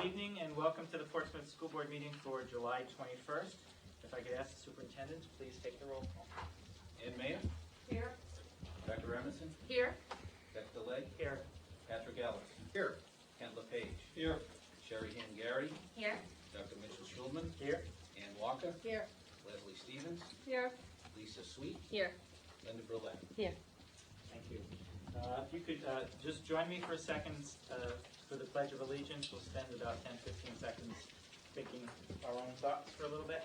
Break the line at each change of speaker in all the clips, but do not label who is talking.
Good evening and welcome to the Portsmouth School Board meeting for July 21st. If I could ask the superintendent to please take the roll call.
Ed Mayer.
Here.
Dr. Emerson.
Here.
Beck DeLay.
Here.
Patrick Ellis.
Here.
Kent LePage.
Here.
Sherry Ann Gary.
Here.
Dr. Mitchell Schulman.
Here.
Ann Walker.
Here.
Leslie Stevens.
Here.
Lisa Sweet.
Here.
Linda Burlett.
Here.
Thank you. If you could just join me for a second for the Pledge of Allegiance. We'll spend about 10-15 seconds thinking our own thoughts for a little bit.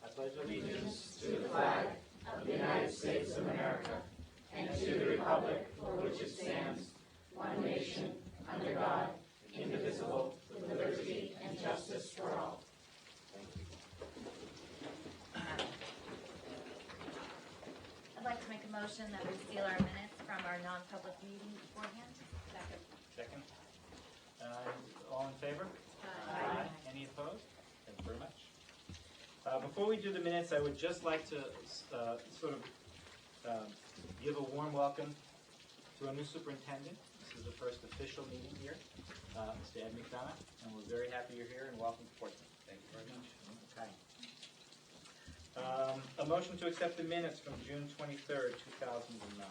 I pledge allegiance
to the flag of the United States of America and to the republic for which it stands, one nation, under God, indivisible, with liberty and justice for all.
I'd like to make a motion that we seal our minutes from our non-public meeting beforehand. Second.
Second. All in favor?
Aye.
Any opposed? Thank you very much. Before we do the minutes, I would just like to give a warm welcome to our new superintendent. This is the first official meeting here, Mr. Ed McDonough, and we're very happy you're here and welcome to Portsmouth.
Thank you very much.
Okay. A motion to accept the minutes from June 23rd, 2009.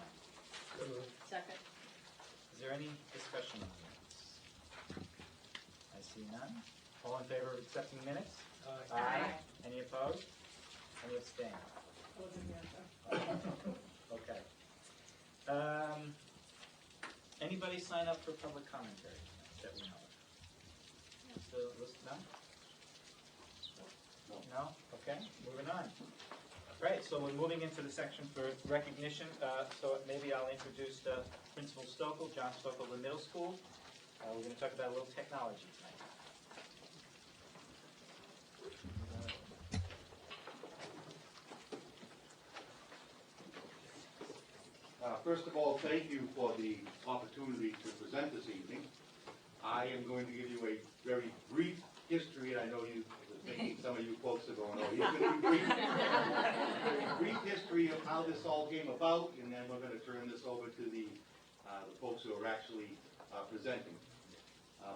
Second.
Is there any discussion on minutes? I see none. All in favor of accepting minutes?
Aye.
Any opposed? Any abstain? Okay. Anybody sign up for public commentary that we know of? So, no? No? Okay, moving on. Right, so we're moving into the section for recognition. So maybe I'll introduce Principal Stokel, John Stokel of the middle school. We're going to talk about a little technology tonight.
First of all, thank you for the opportunity to present this evening. I am going to give you a very brief history, and I know you were thinking some of you folks are going, oh, he's going to be brief. A brief history of how this all came about, and then we're going to turn this over to the folks who are actually presenting.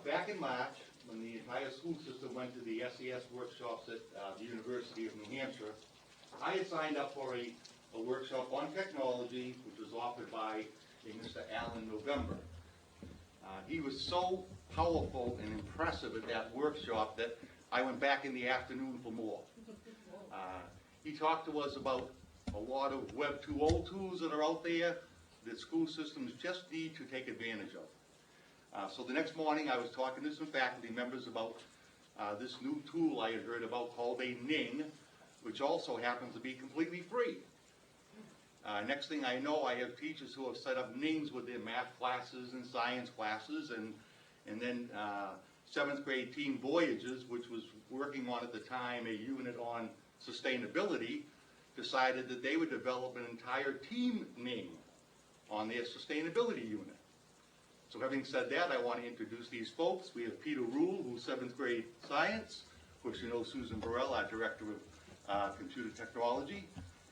Back in March, when the entire school system went to the SES workshops at the University of New Hampshire, I had signed up for a workshop on technology, which was offered by a Mr. Allen November. He was so powerful and impressive at that workshop that I went back in the afternoon for more. He talked to us about a lot of Web 2.0 tools that are out there that school systems just need to take advantage of. So the next morning I was talking to some faculty members about this new tool I had heard about called a Ning, which also happens to be completely free. Next thing I know, I have teachers who have set up Nings with their math classes and science classes, and then 7th grade Team Voyages, which was working on at the time a unit on sustainability, decided that they would develop an entire team Ning on their sustainability unit. So having said that, I want to introduce these folks. We have Peter Rule, who's 7th grade science. Of course, you know Susan Burrell, our director of computer technology.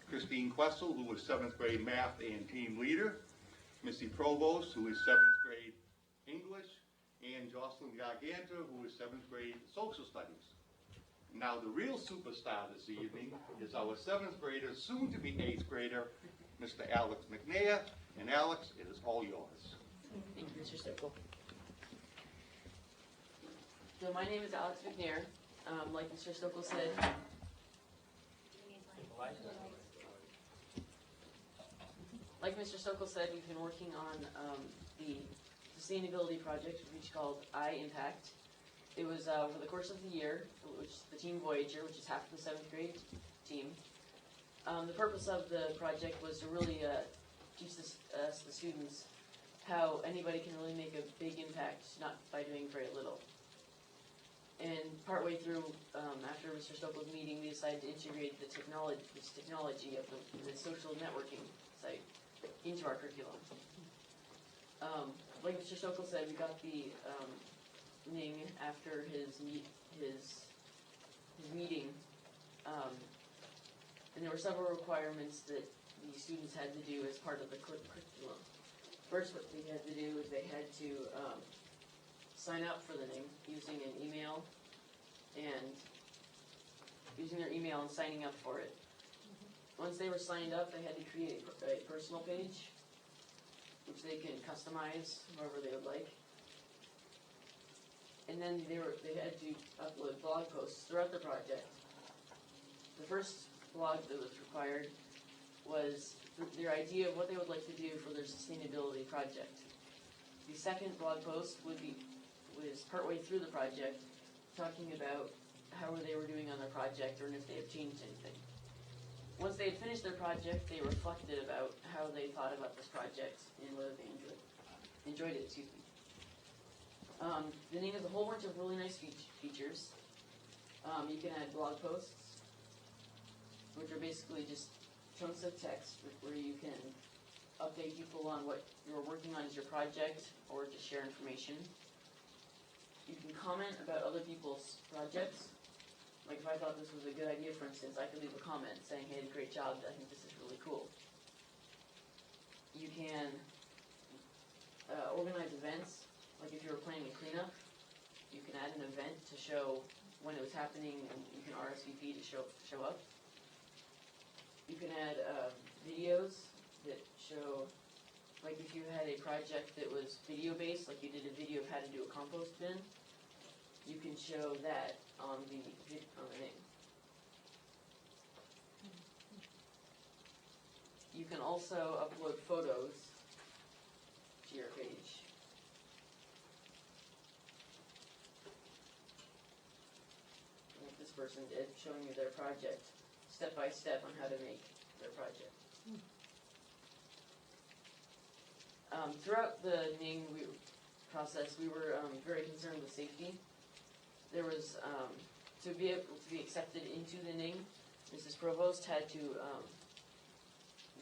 Christine Questle, who is 7th grade math and team leader. Missy Provost, who is 7th grade English. And Jocelyn Garganta, who is 7th grade social studies. Now the real superstar this evening is our 7th grader, soon to be 8th grader, Mr. Alex McNair. And Alex, it is all yours.
Thank you, Mr. Stokel. So my name is Alex McNair. Like Mr. Stokel said, we've been working on the sustainability project, which is called iImpact. It was over the course of the year, which is the Team Voyager, which is half of the 7th grade team. The purpose of the project was to really teach us, the students, how anybody can really make a big impact, not by doing very little. And partway through, after Mr. Stokel's meeting, we decided to integrate this technology of the social networking site into our curriculum. Like Mr. Stokel said, we got the Ning after his meeting, and there were several requirements that the students had to do as part of the curriculum. First, what they had to do is they had to sign up for the Ning using an email and using their email and signing up for it. Once they were signed up, they had to create a personal page, which they can customize however they would like. And then they had to upload blog posts throughout the project. The first blog that was required was their idea of what they would like to do for their sustainability project. The second blog post was partway through the project, talking about how they were doing on their project or if they had changed anything. Once they had finished their project, they reflected about how they thought about this project and whether they enjoyed it. The Ning has a whole bunch of really nice features. You can add blog posts, which are basically just chunks of text where you can update people on what you're working on as your project or just share information. You can comment about other people's projects. Like if I thought this was a good idea, for instance, I could leave a comment saying, hey, great job, I think this is really cool. You can organize events. Like if you were planning a cleanup, you can add an event to show when it was happening and you can RSVP to show up. You can add videos that show, like if you had a project that was video based, like you did a video of how to do a compost bin, you can show that on the Ning. You can also upload photos to your page. Like this person did, showing you their project, step by step on how to make their project. Throughout the Ning process, we were very concerned with safety. There was, to be able to be accepted into the Ning, Mrs. Provost had to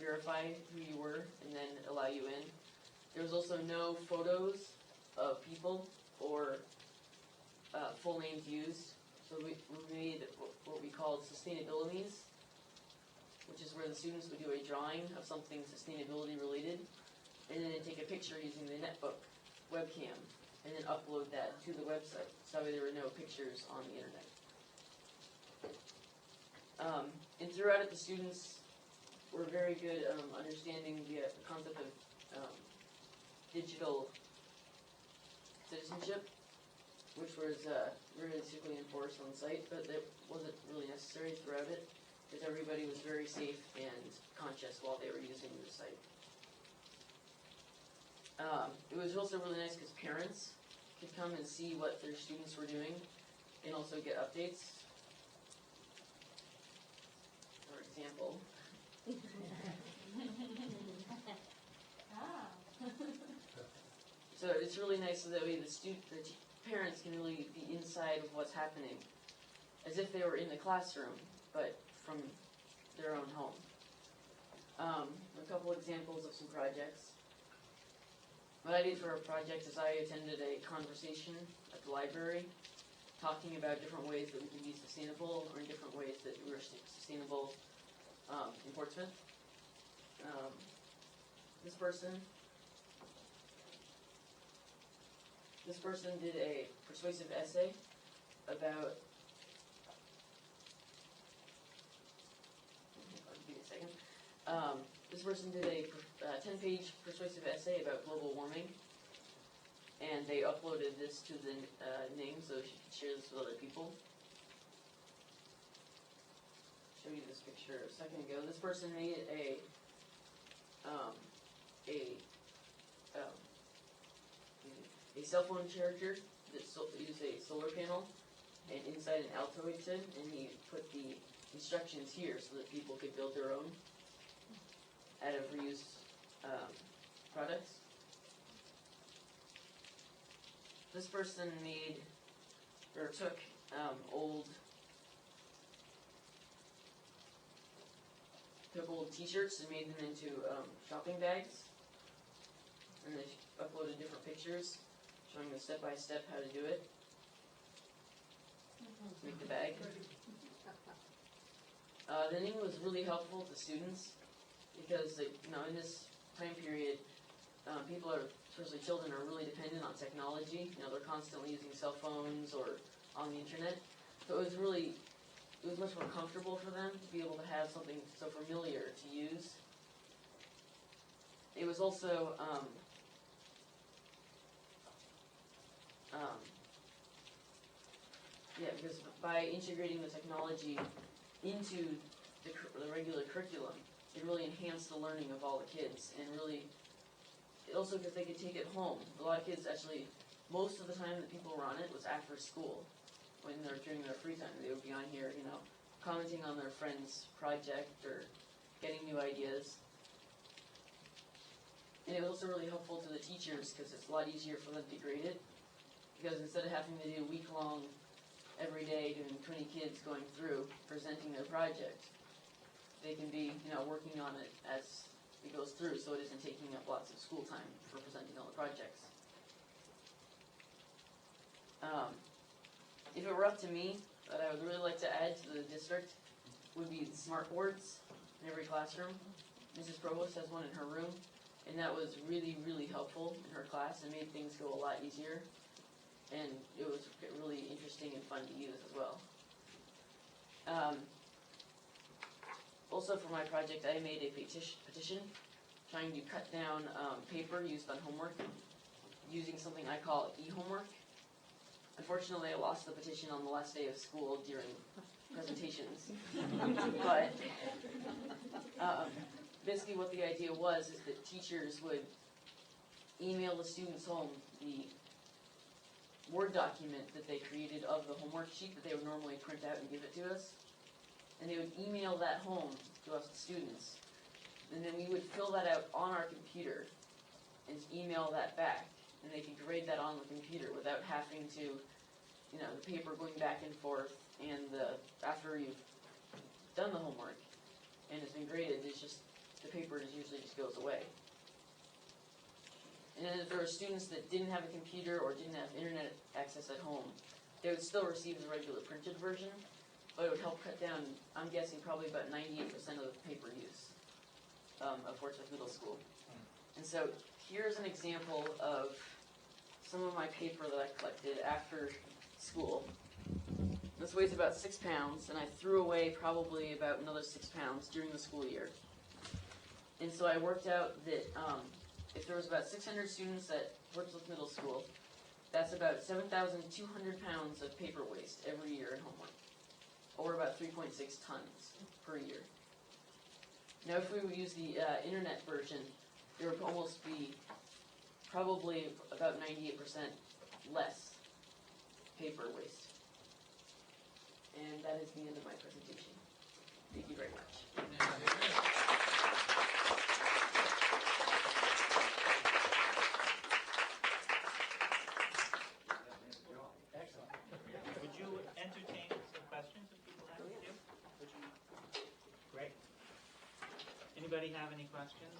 verify who you were and then allow you in. There was also no photos of people or full names used. So we made what we called sustainabilities, which is where the students would do a drawing of something sustainability related, and then they'd take a picture using the netbook webcam, and then upload that to the website. So that way there were no pictures on the internet. And throughout it, the students were very good understanding the concept of digital citizenship, which was realistically enforced on site, but that wasn't really necessary throughout it, because everybody was very safe and conscious while they were using the site. It was also really nice because parents could come and see what their students were doing and also get updates. For example, so it's really nice so that way the parents can really be inside of what's happening, as if they were in the classroom, but from their own home. A couple examples of some projects. What I did for a project is I attended a conversation at the library talking about different ways that we can be sustainable or in different ways that we're sustainable in Portsmouth. This person did a persuasive essay about give me a second. This person did a 10-page persuasive essay about global warming, and they uploaded this to the Ning so she could share this with other people. Show you this picture a second ago. This person made a cell phone charger that used a solar panel, and inside an Altoid tin, and he put the instructions here so that people could build their own out of reused products. This person took old t-shirts and made them into shopping bags, and they uploaded different pictures showing them step-by-step how to do it. Make the bag. The name was really helpful to students because, in this time period, people are, especially children, are really dependent on technology. They're constantly using cell phones or on the internet. So it was much more comfortable for them to be able to have something so familiar to use. It was also, because by integrating the technology into the regular curriculum, it really enhanced the learning of all the kids, and really, also because they could take it home. A lot of kids actually, most of the time that people were on it was after school, when they're during their free time. They would be on here, commenting on their friend's project or getting new ideas. And it was also really helpful to the teachers because it's a lot easier for them to grade it. Because instead of having to do week-long, every day, doing 20 kids going through, presenting their project, they can be, working on it as it goes through, so it isn't taking up lots of school time for presenting all the projects. If it were up to me, what I would really like to add to the district would be the smart boards in every classroom. Mrs. Provost has one in her room, and that was really, really helpful in her class and made things go a lot easier. And it was really interesting and fun to use as well. Also for my project, I made a petition trying to cut down paper used on homework using something I call e-homework. Unfortunately, I lost the petition on the last day of school during presentations. But basically what the idea was is that teachers would email the students home the Word document that they created of the homework sheet that they would normally print out and give it to us. And they would email that home to us, the students. And then we would fill that out on our computer and email that back. And they could grade that on the computer without having to, the paper going back and forth. And after you've done the homework and it's been graded, the paper usually just goes away. And then if there were students that didn't have a computer or didn't have internet access at home, they would still receive the regular printed version, but it would help cut down, I'm guessing, probably about 98% of the paper use of Portsmouth Middle School. And so here's an example of some of my paper that I collected after school. This weighs about 6 pounds, and I threw away probably about another 6 pounds during the school year. And so I worked out that if there was about 600 students at Portsmouth Middle School, that's about 7,200 pounds of paper waste every year in homework, or about 3.6 tons per year. Now if we would use the internet version, there would almost be probably about 98% less paper waste. And that is the end of my presentation. Thank you very much.
Excellent. Would you entertain some questions if people have a few? Would you? Great. Anybody have any questions?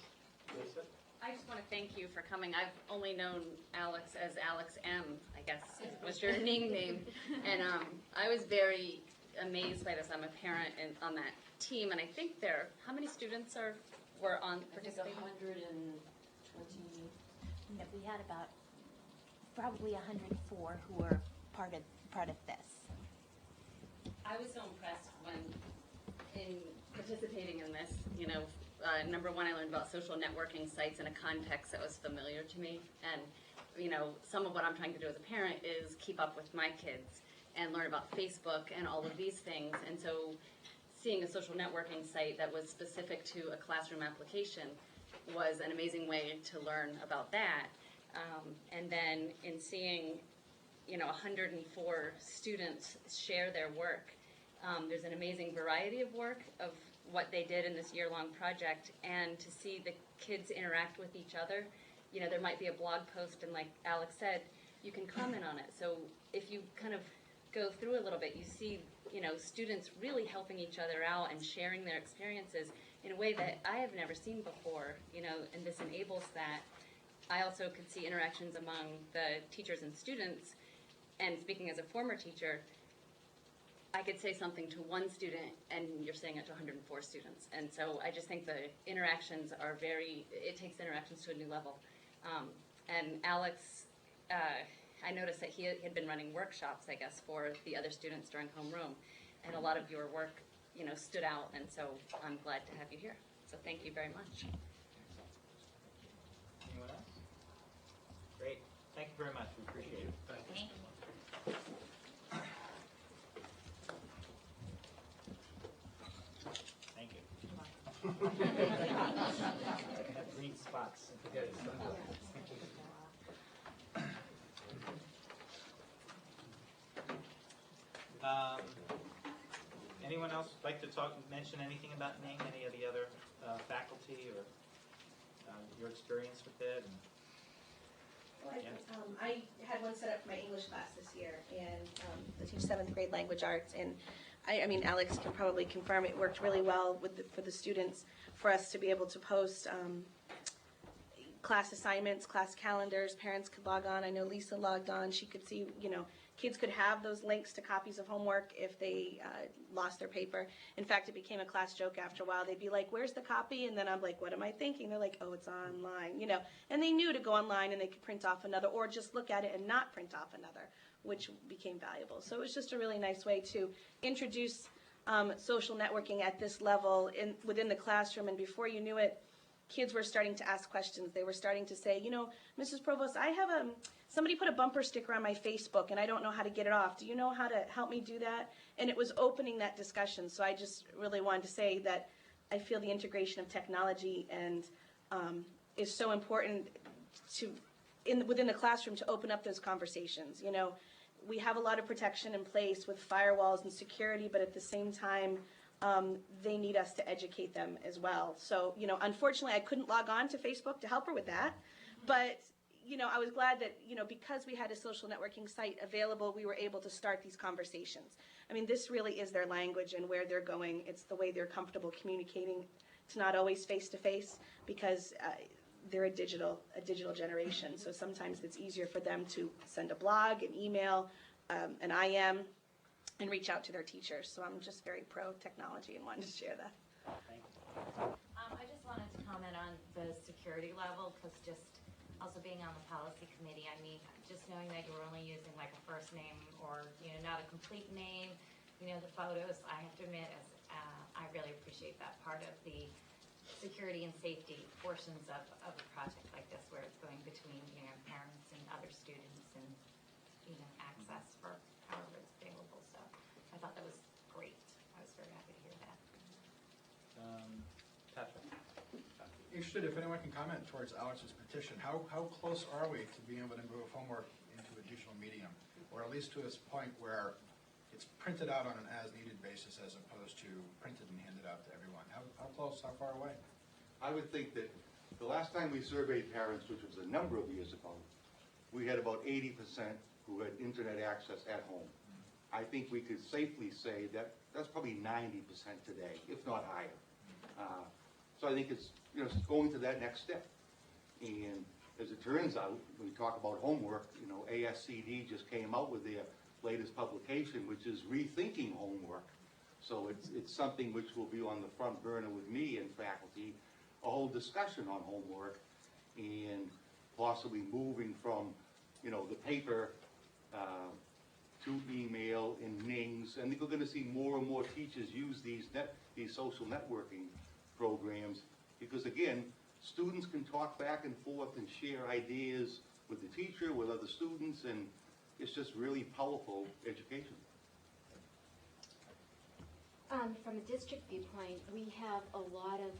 Lisa?
I just want to thank you for coming. I've only known Alex as Alex M, I guess was your name. And I was very amazed by this. I'm a parent on that team, and I think how many students were on participating?
120.
No, we had about probably 104 who were part of this.
I was so impressed when, in participating in this, number one, I learned about social networking sites in a context that was familiar to me. And, some of what I'm trying to do as a parent is keep up with my kids and learn about Facebook and all of these things. And so seeing a social networking site that was specific to a classroom application was an amazing way to learn about that. And then in seeing, 104 students share their work, there's an amazing variety of work of what they did in this year-long project, and to see the kids interact with each other. There might be a blog post, and like Alex said, you can comment on it. So if you kind of go through a little bit, you see, students really helping each other out and sharing their experiences in a way that I have never seen before, and this enables that.
I also could see interactions among the teachers and students. And speaking as a former teacher, I could say something to one student and you're saying it to 104 students. And so I just think the interactions are it takes interactions to a new level. And Alex, I noticed that he had been running workshops, I guess, for the other students during homeroom. And a lot of your work, stood out. And so I'm glad to have you here. So thank you very much.
Anyone else? Great. Thank you very much. We appreciate it.
Thank you.
Thank you. Have green spots. Anyone else like to mention anything about NAME, any of the other faculty or your experience with it?
Well, I had one set up for my English class this year, and I teach 7th grade language arts, and I mean, Alex can probably confirm it worked really well for the students for us to be able to post class assignments, class calendars. Parents could log on. I know Lisa logged on. She could see, kids could have those links to copies of homework if they lost their paper. In fact, it became a class joke after a while. They'd be like, "Where's the copy?" And then I'm like, "What am I thinking?" They're like, "Oh, it's online," And they knew to go online and they could print off another or just look at it and not print off another, which became valuable. So it was just a really nice way to introduce social networking at this level within the classroom. And before you knew it, kids were starting to ask questions. They were starting to say, "Mrs. Provost, I have somebody put a bumper sticker on my Facebook and I don't know how to get it off. Do you know how to help me do that?" And it was opening that discussion. So I just really wanted to say that I feel the integration of technology and is so important within the classroom to open up those conversations. We have a lot of protection in place with firewalls and security, but at the same time, they need us to educate them as well. So, unfortunately, I couldn't log on to Facebook to help her with that. But, I was glad that, because we had a social networking site available, we were able to start these conversations. I mean, this really is their language and where they're going. It's the way they're comfortable communicating. It's not always face-to-face because they're a digital generation. So sometimes it's easier for them to send a blog, an email, an IM, and reach out to their teachers. So I'm just very pro-technology and wanted to share that.
Thank you.
I just wanted to comment on the security level, because just also being on the policy committee, I mean, just knowing that you were only using like a first name or, not a complete name, the photos, I have to admit, I really appreciate that part of the security and safety portions of a project like this, where it's going between, parents and other students and, access for however it's available. So I thought that was great. I was very happy to hear that.
Patrick?
Interested if anyone can comment towards Alex's petition. How close are we to being able to move homework into a digital medium, or at least to this point where it's printed out on an as-needed basis as opposed to printed and handed out to everyone? How close, how far away?
I would think that the last time we surveyed parents, which was a number of years ago, we had about 80% who had internet access at home. I think we could safely say that that's probably 90% today, if not higher. So I think it's it's going to that next step. And as it turns out, when we talk about homework, ASCD just came out with their latest publication, which is rethinking homework. So it's something which will be on the front burner with me and faculty, a whole discussion on homework and possibly moving from the paper to email and NINGs. And we're going to see more and more teachers use these social networking programs because, again, students can talk back and forth and share ideas with the teacher, with other students, and it's just really powerful education.
From a district viewpoint, we have a lot of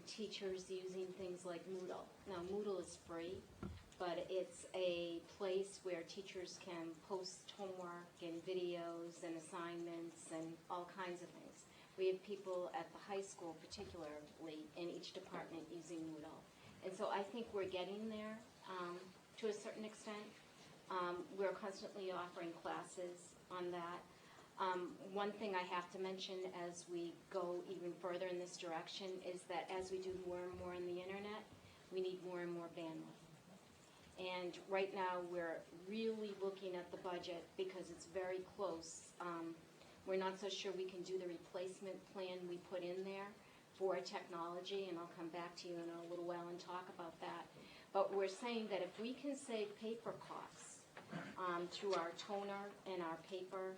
teachers using things like Moodle. Now, Moodle is free, but it's a place where teachers can post homework and videos and assignments and all kinds of things. We have people at the high school, particularly, in each department using Moodle. And so I think we're getting there to a certain extent. We're constantly offering classes on that. One thing I have to mention as we go even further in this direction is that as we do more and more on the internet, we need more and more bandwidth. And right now, we're really looking at the budget because it's very close. We're not so sure we can do the replacement plan we put in there for technology, and I'll come back to you in a little while and talk about that. But we're saying that if we can save paper costs through our toner and our paper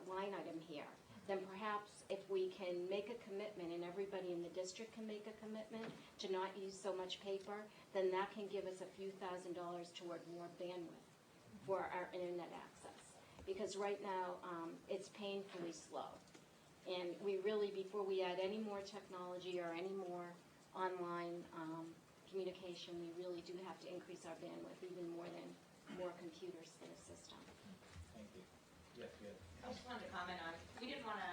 line item here, then perhaps if we can make a commitment, and everybody in the district can make a commitment to not use so much paper, then that can give us a few $1,000s toward more bandwidth for our internet access. Because right now, it's painfully slow. And we really, before we add any more technology or any more online communication, we really do have to increase our bandwidth even more than more computers for the system.
Thank you. Yes, good.
I just wanted to comment on, we didn't want to,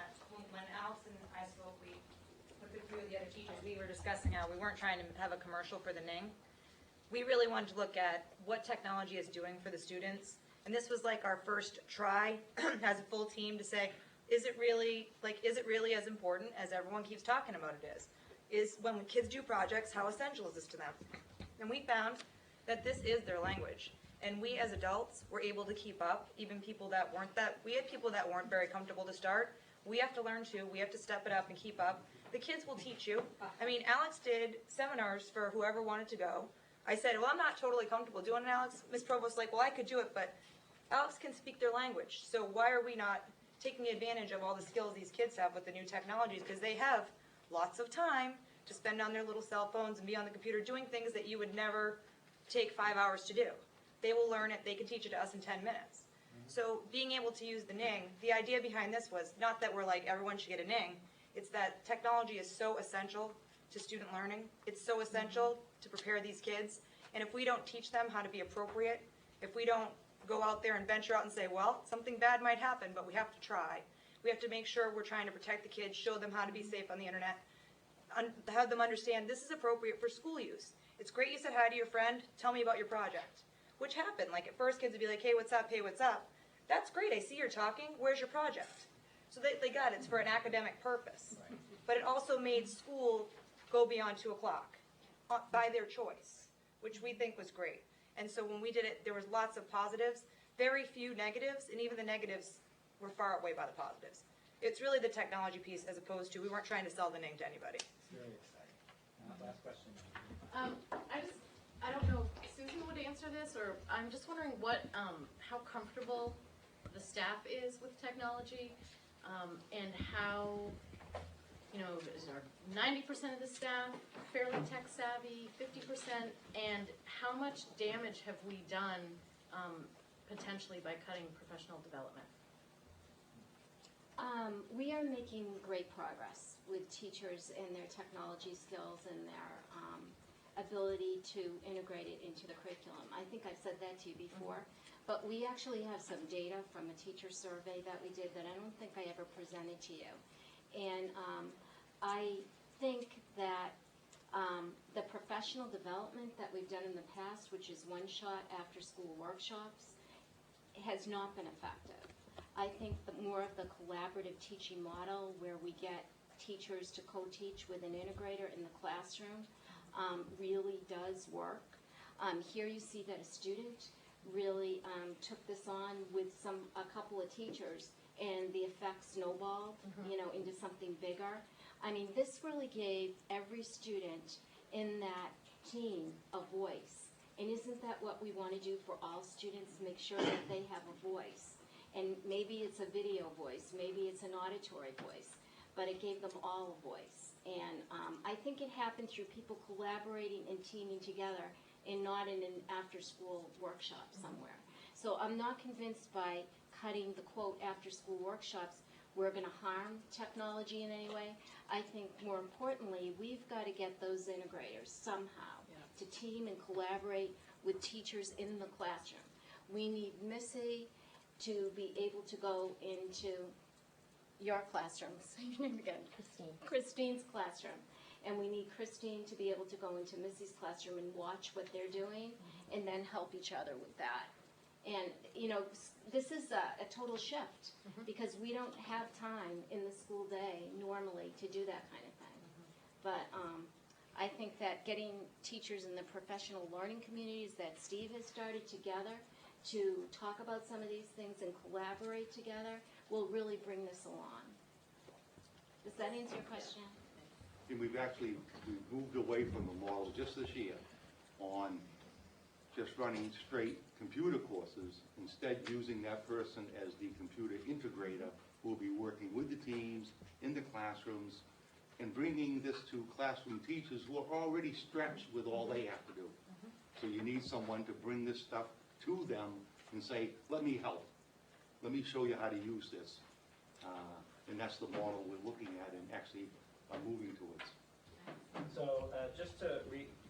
when Alex and I spoke, we, with a few of the other teachers, we were discussing how we weren't trying to have a commercial for the Ning. We really wanted to look at what technology is doing for the students. And this was like our first try as a full team to say, is it really as important as everyone keeps talking about it is? Is when kids do projects, how essential is this to them? And we found that this is their language. And we as adults were able to keep up, even people that weren't we had people that weren't very comfortable to start. We have to learn too, we have to step it up and keep up. The kids will teach you. I mean, Alex did seminars for whoever wanted to go. I said, well, I'm not totally comfortable doing it, Alex. Ms. Provost's like, well, I could do it, but Alex can speak their language. So why are we not taking advantage of all the skills these kids have with the new technologies? Because they have lots of time to spend on their little cell phones and be on the computer doing things that you would never take 5 hours to do. They will learn it. They can teach it to us in 10 minutes. So being able to use the Ning, the idea behind this was not that we're like everyone should get a Ning. It's that technology is so essential to student learning. It's so essential to prepare these kids. And if we don't teach them how to be appropriate, if we don't go out there and venture out and say, well, something bad might happen, but we have to try. We have to make sure we're trying to protect the kids, show them how to be safe on the internet, have them understand this is appropriate for school use. It's great you said hi to your friend, tell me about your project. Which happened, like at first kids would be like, hey, what's up, hey, what's up? That's great, I see you're talking, where's your project? So they got it, it's for an academic purpose.
Right.
But it also made school go beyond 2 o'clock by their choice, which we think was great. And so when we did it, there was lots of positives, very few negatives, and even the negatives were far outweighed by the positives. It's really the technology piece as opposed to, we weren't trying to sell the Ning to anybody.
It's really exciting. Last question.
I don't know if Susan would answer this, or I'm just wondering how comfortable the staff is with technology, and how, is our 90% of the staff fairly tech savvy, 50%, and how much damage have we done potentially by cutting professional development?
We are making great progress with teachers and their technology skills and their ability to integrate it into the curriculum. I think I've said that to you before, but we actually have some data from a teacher survey that we did that I don't think I ever presented to you. And I think that the professional development that we've done in the past, which is one-shot after-school workshops, has not been effective. I think more of the collaborative teaching model where we get teachers to co-teach with an integrator in the classroom really does work. Here you see that a student really took this on with a couple of teachers, and the effect snowballed, into something bigger. I mean, this really gave every student in that team a voice. And isn't that what we want to do for all students? Make sure that they have a voice. And maybe it's a video voice, maybe it's an auditory voice, but it gave them all a voice. And I think it happened through people collaborating and teaming together and not in an after-school workshop somewhere. So I'm not convinced by cutting the quote after-school workshops we're going to harm technology in any way. I think more importantly, we've got to get those integrators somehow to team and collaborate with teachers in the classroom. We need Missy to be able to go into your classroom. Say your name again. Christine's classroom. And we need Christine to be able to go into Missy's classroom and watch what they're doing and then help each other with that. And, this is a total shift because we don't have time in the school day normally to do that kind of thing. But I think that getting teachers in the professional learning communities that Steve has started together to talk about some of these things and collaborate together will really bring this along. Does that answer your question?
And we've moved away from the model just this year on just running straight computer courses, instead using that person as the computer integrator who will be working with the teams in the classrooms and bringing this to classroom teachers who are already stretched with all they have to do. So you need someone to bring this stuff to them and say, let me help. Let me show you how to use this. And that's the model we're looking at and actually moving towards.
So just to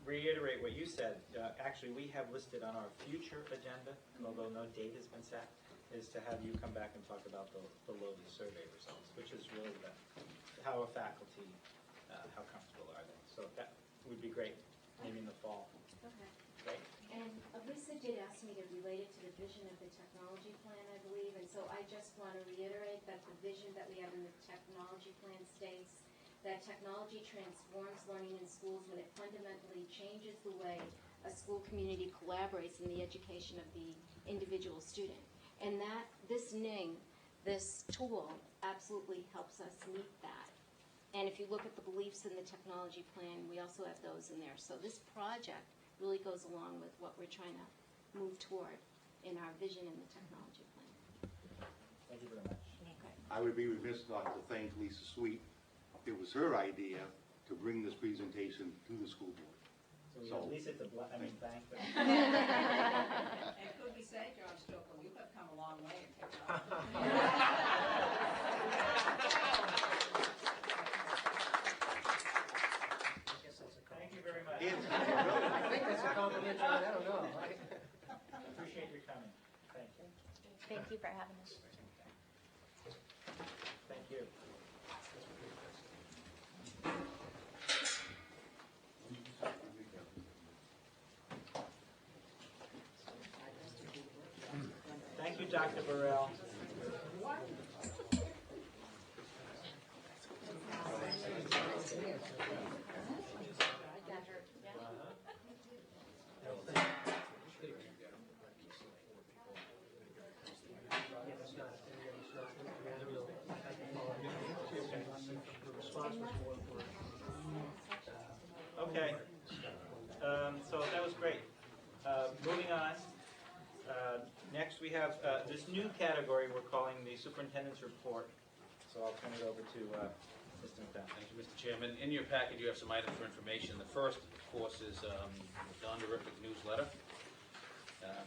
reiterate what you said, actually we have listed on our future agenda, although no date has been set, is to have you come back and talk about the LODI survey results, which is really how a faculty, how comfortable are they. So that would be great, maybe in the fall.
Okay.
Great.
And Lisa did ask me to relate it to the vision of the technology plan, I believe, and so I just want to reiterate that the vision that we have in the technology plan states that technology transforms learning in schools when it fundamentally changes the way a school community collaborates in the education of the individual student. And that this NING, this tool, absolutely helps us meet that. And if you look at the beliefs in the technology plan, we also have those in there. So this project really goes along with what we're trying to move toward in our vision in the technology plan.
Thank you very much.
Okay.
I would be remiss not to thank Lisa Sweet. It was her idea to bring this presentation to the school board.
So we have Lisa to thank them.
And could we say, John Stoker, you have come a long way in
Thank you very much.
I think that's a compliment, John, I don't know.
Appreciate your coming. Thank you.
Thank you for having us.
Thank you. Thank you, Dr. Burrell. Okay, so that was great. Moving on, next we have this new category we're calling the superintendent's report. So I'll turn it over to Mr. McDonough.
Thank you, Mr. Chairman. In your packet, you have some items for information. The first, of course, is the Don-Derific newsletter.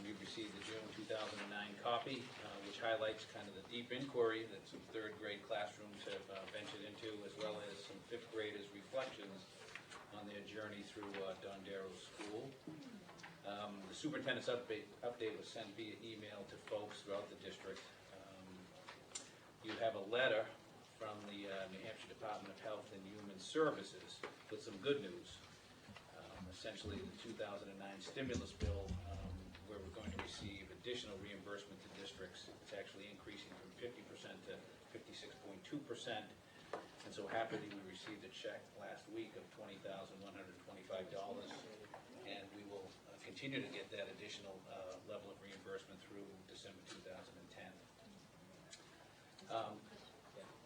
You've received the June 2009 copy, which highlights kind of the deep inquiry that some third grade classrooms have ventured into, as well as some fifth graders' reflections on their journey through Don Darrow's school. The superintendent's update was sent via email to folks throughout the district. You have a letter from the New Hampshire Department of Health and Human Services with some good news. Essentially, the 2009 stimulus bill, where we're going to receive additional reimbursement to districts. It's actually increasing from 50% to 56.2%. And so happily, we received a check last week of $20,125, and we will continue to get that additional level of reimbursement through December 2010.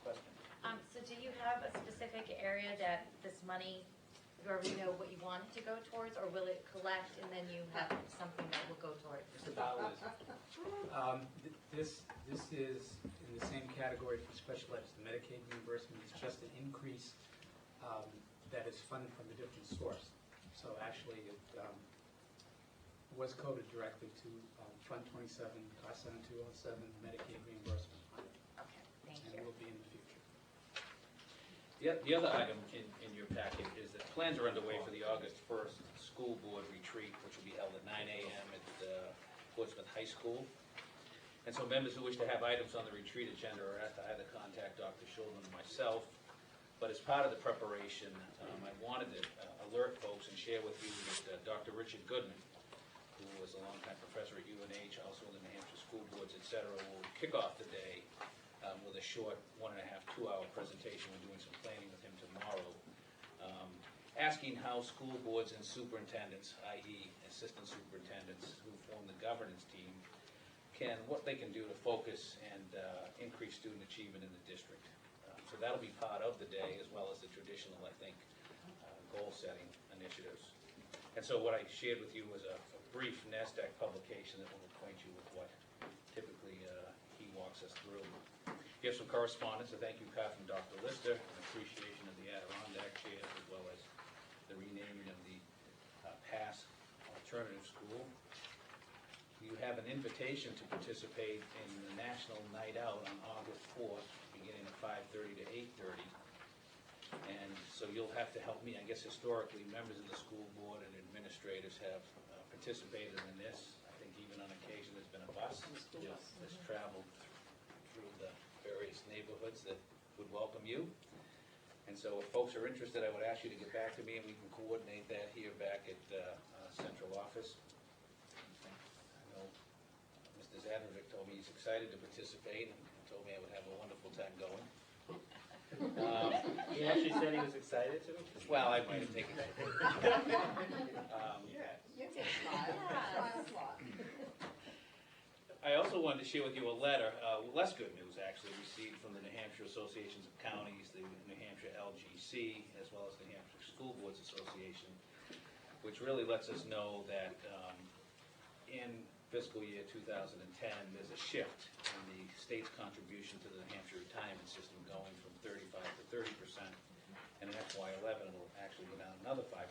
Question.
So do you have a specific area that this money, you already know what you want it to go towards, or will it collect and then you have something that will go towards?
Mr. Bowers, this is in the same category for special ed as the Medicaid reimbursement. It's just an increase that is funded from a different source. So actually, it was coded directly to Fund 27, Cost 7207, Medicaid reimbursement fund.
Okay, thank
And
you.
will be in the future.
The other item in your packet is that plans are underway for the August 1st school board retreat, which will be held at 9 a.m. at Portsmouth High School. And so members who wish to have items on the retreat agenda are asked to either contact Dr. Schulman or myself. But as part of the preparation, I wanted to alert folks and share with you that Dr. Richard Goodman, who was a longtime professor at UNH, also in the New Hampshire School Boards, et cetera, will kick off the day with a short 1.5 to 2 hour presentation. We're doing some planning with him tomorrow. asking how school boards and superintendents, i.e. assistant superintendents who form the governance team, what they can do to focus and increase student achievement in the district. So that'll be part of the day, as well as the traditional, I think, goal-setting initiatives. And so what I shared with you was a brief NASDAQ publication that will acquaint you with what typically he walks us through. You have some correspondence, a thank you card from Dr. Lister, an appreciation of the Adirondack chairs, as well as the renaming of the Pass Alternative School. You have an invitation to participate in the National Night Out on August 4th, beginning at 5:30 to 8:30. And so you'll have to help me. I guess historically, members of the school board and administrators have participated in this. I think even on occasion there's been a bus that's traveled through the various neighborhoods that would welcome you. And so if folks are interested, I would ask you to get back to me and we can coordinate that here back at central office. I know Mr. Zadrovic told me he's excited to participate and told me I would have a wonderful time going.
He actually said he was excited to?
Well, I might have taken it.
You can smile.
I also wanted to share with you a letter, less good news actually, received from the New Hampshire Associations of Counties, the New Hampshire LGC, as well as the New Hampshire School Boards Association, which really lets us know that in fiscal year 2010, there's a shift in the state's contribution to the New Hampshire retirement system going from 35 to 30%, and in FY11 it'll actually go down another 5%.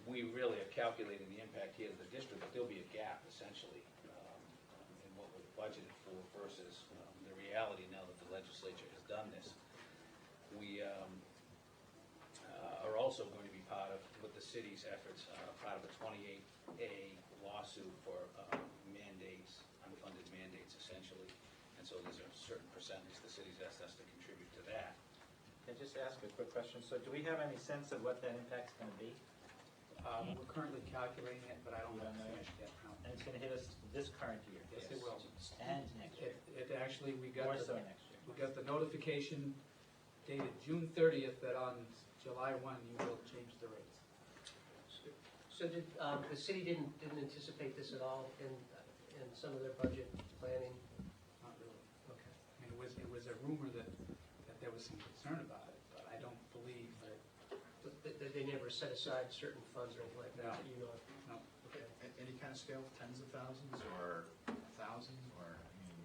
We really are calculating the impact here to the district, but there'll be a gap essentially in what was budgeted for versus the reality now that the legislature has done this. We are also going to be part of, with the city's efforts, part of a 28A lawsuit for mandates, unfunded mandates essentially. And so there's a certain percentage the city's asked us to contribute to that.
Can I just ask a quick question? So do we have any sense of what that impact's going to be?
We're currently calculating it, but I don't have it finished yet. No.
And it's going to hit us this current year?
Yes, it will.
And next year?
It actually, we got
More
the,
so next year?
we got the notification dated June 30th that on July 1 you will change the rates.
So did, the city didn't anticipate this at all in some of their budget planning?
Not really.
Okay.
I mean, it was a rumor that there was some concern about it, but I don't believe that.
But they never set aside certain funds or anything like that, you know?
No.
Okay.
Any kind of scale, tens of thousands or thousands, or, I mean,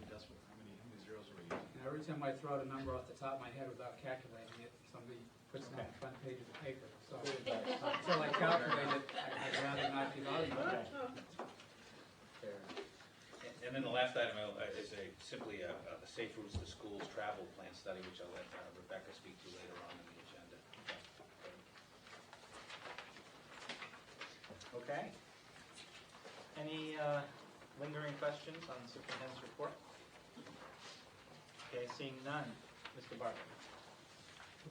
how many zeros are we using?
And every time I throw out a number off the top of my head without calculating it, somebody puts it on the front page of the paper. So until I calculate it, I'd rather not give out a number.
Fair.
And then the last item is simply a Safe Routes to Schools travel plan study, which I'll let Rebecca speak to later on in the agenda.
Okay. Any lingering questions on the superintendent's report? Okay, seeing none. Mr. Bartlett.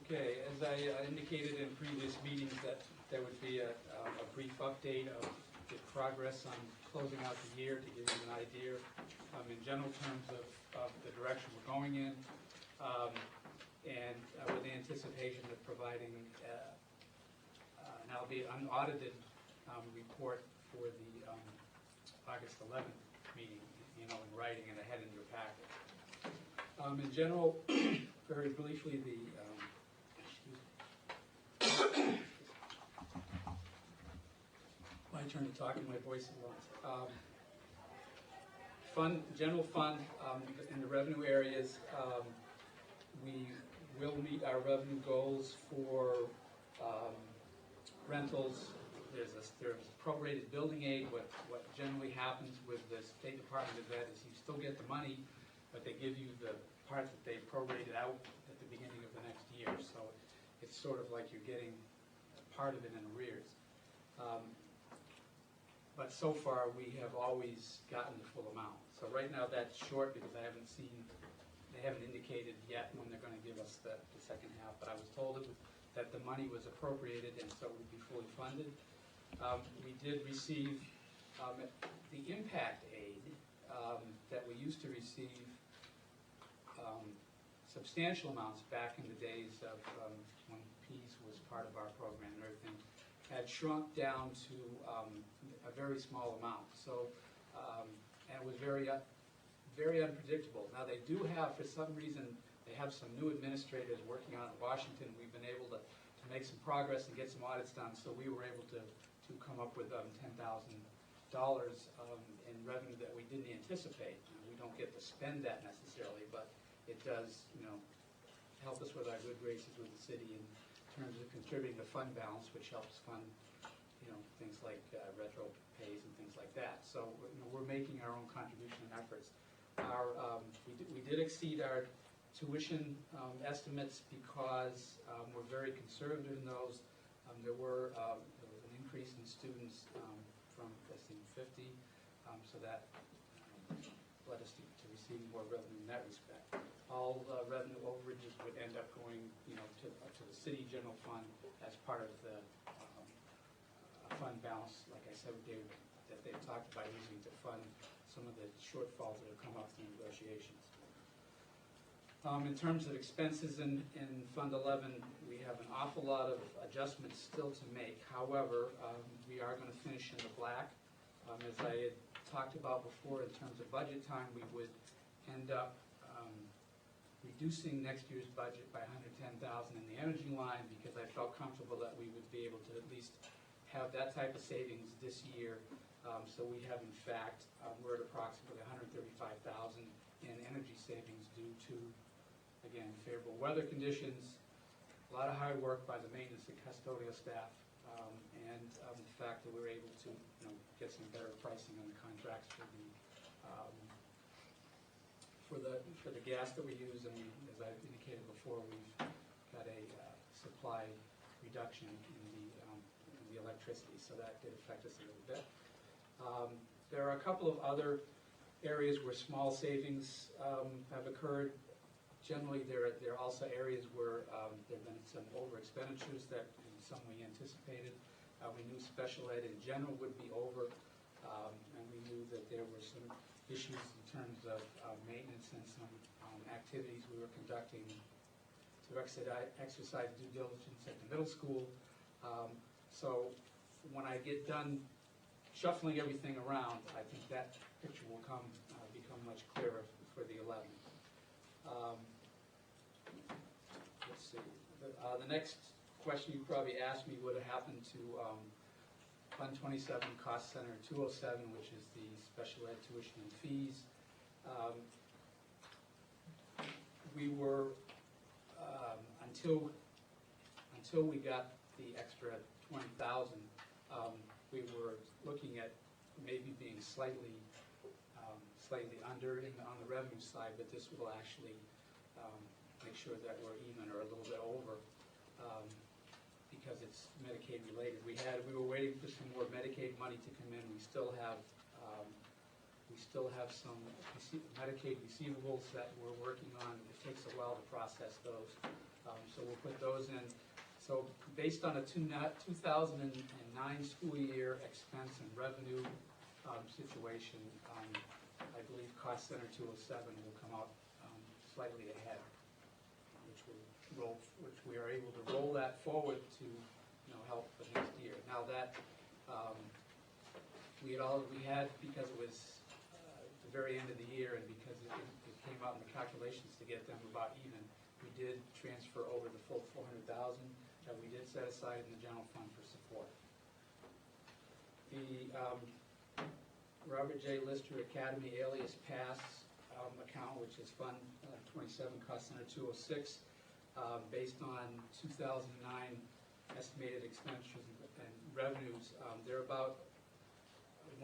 Okay, as I indicated in previous meetings that there would be a brief update of the progress on closing out the year to give you an idea in general terms of the direction we're going in, and with the anticipation of providing an albeit unaudited report for the August 11th meeting, in writing and ahead in your packet. In general, very briefly, my turn to talk and my voice is lost. General fund, in the revenue areas, we will meet our revenue goals for rentals. There's prorated building aid. What generally happens with the State Department of Ed is you still get the money, but they give you the part that they prorated out at the beginning of the next year. So it's sort of like you're getting part of it in arrears. But so far, we have always gotten the full amount. So right now, that's short because they haven't indicated yet when they're going to give us the second half. But I was told that the money was appropriated and so it would be fully funded. We did receive the impact aid that we used to receive substantial amounts back in the days of when piece was part of our program and everything, had shrunk down to a very small amount. So, and it was very unpredictable. Now, they do have, for some reason, they have some new administrators working on it in Washington. We've been able to make some progress and get some audits done, so we were able to come up with $10,000 in revenue that we didn't anticipate. We don't get to spend that necessarily, but it does, help us with our good graces with the city in terms of contributing to fund balance, which helps fund, things like retro pays and things like that. So, we're making our own contribution and efforts. We did exceed our tuition estimates because we're very conservative in those. There was an increase in students from, I think, 50, so that led us to receive more revenue in that respect. All revenue overages would end up going, to the city general fund as part of the fund balance, like I said, that they've talked about using to fund some of the shortfalls that have come up through negotiations. In terms of expenses in Fund 11, we have an awful lot of adjustments still to make. However, we are going to finish in the black. As I had talked about before, in terms of budget time, we would end up reducing next year's budget by $110,000 in the energy line because I felt comfortable that we would be able to at least have that type of savings this year. So we have, in fact, we're at approximately $135,000 in energy savings due to, again, favorable weather conditions, a lot of hard work by the maintenance and custodial staff, and the fact that we were able to get some better pricing on the contracts for the gas that we use. And as I've indicated before, we've got a supply reduction in the electricity, so that did affect us a little bit. There are a couple of other areas where small savings have occurred. Generally, there are also areas where there have been some over expenditures that in some we anticipated. We knew special ed in general would be over, and we knew that there were some issues in terms of maintenance and some activities we were conducting to exercise due diligence at the middle school. So when I get done shuffling everything around, I think that picture will become much clearer for the 11th. Let's see. The next question you probably asked me would have happened to Fund 27, Cost Center 207, which is the special ed tuition and fees. We were, until we got the extra 20,000, we were looking at maybe being slightly under on the revenue side, but this will actually make sure that we're even or a little bit over because it's Medicaid related. We were waiting for some more Medicaid money to come in. We still have some Medicaid receivables that we're working on. It takes a while to process those, so we'll put those in. So based on a 2009 school year expense and revenue situation, I believe Cost Center 207 will come out slightly ahead, which we are able to roll that forward to help the next year. Now that we had because it was the very end of the year and because it came out in the calculations to get them about even, we did transfer over the full $400,000 that we did set aside in the general fund for support. The Robert J. Lister Academy alias pass account, which is Fund 27, Cost Center 206, based on 2009 estimated expenditures and revenues, they're about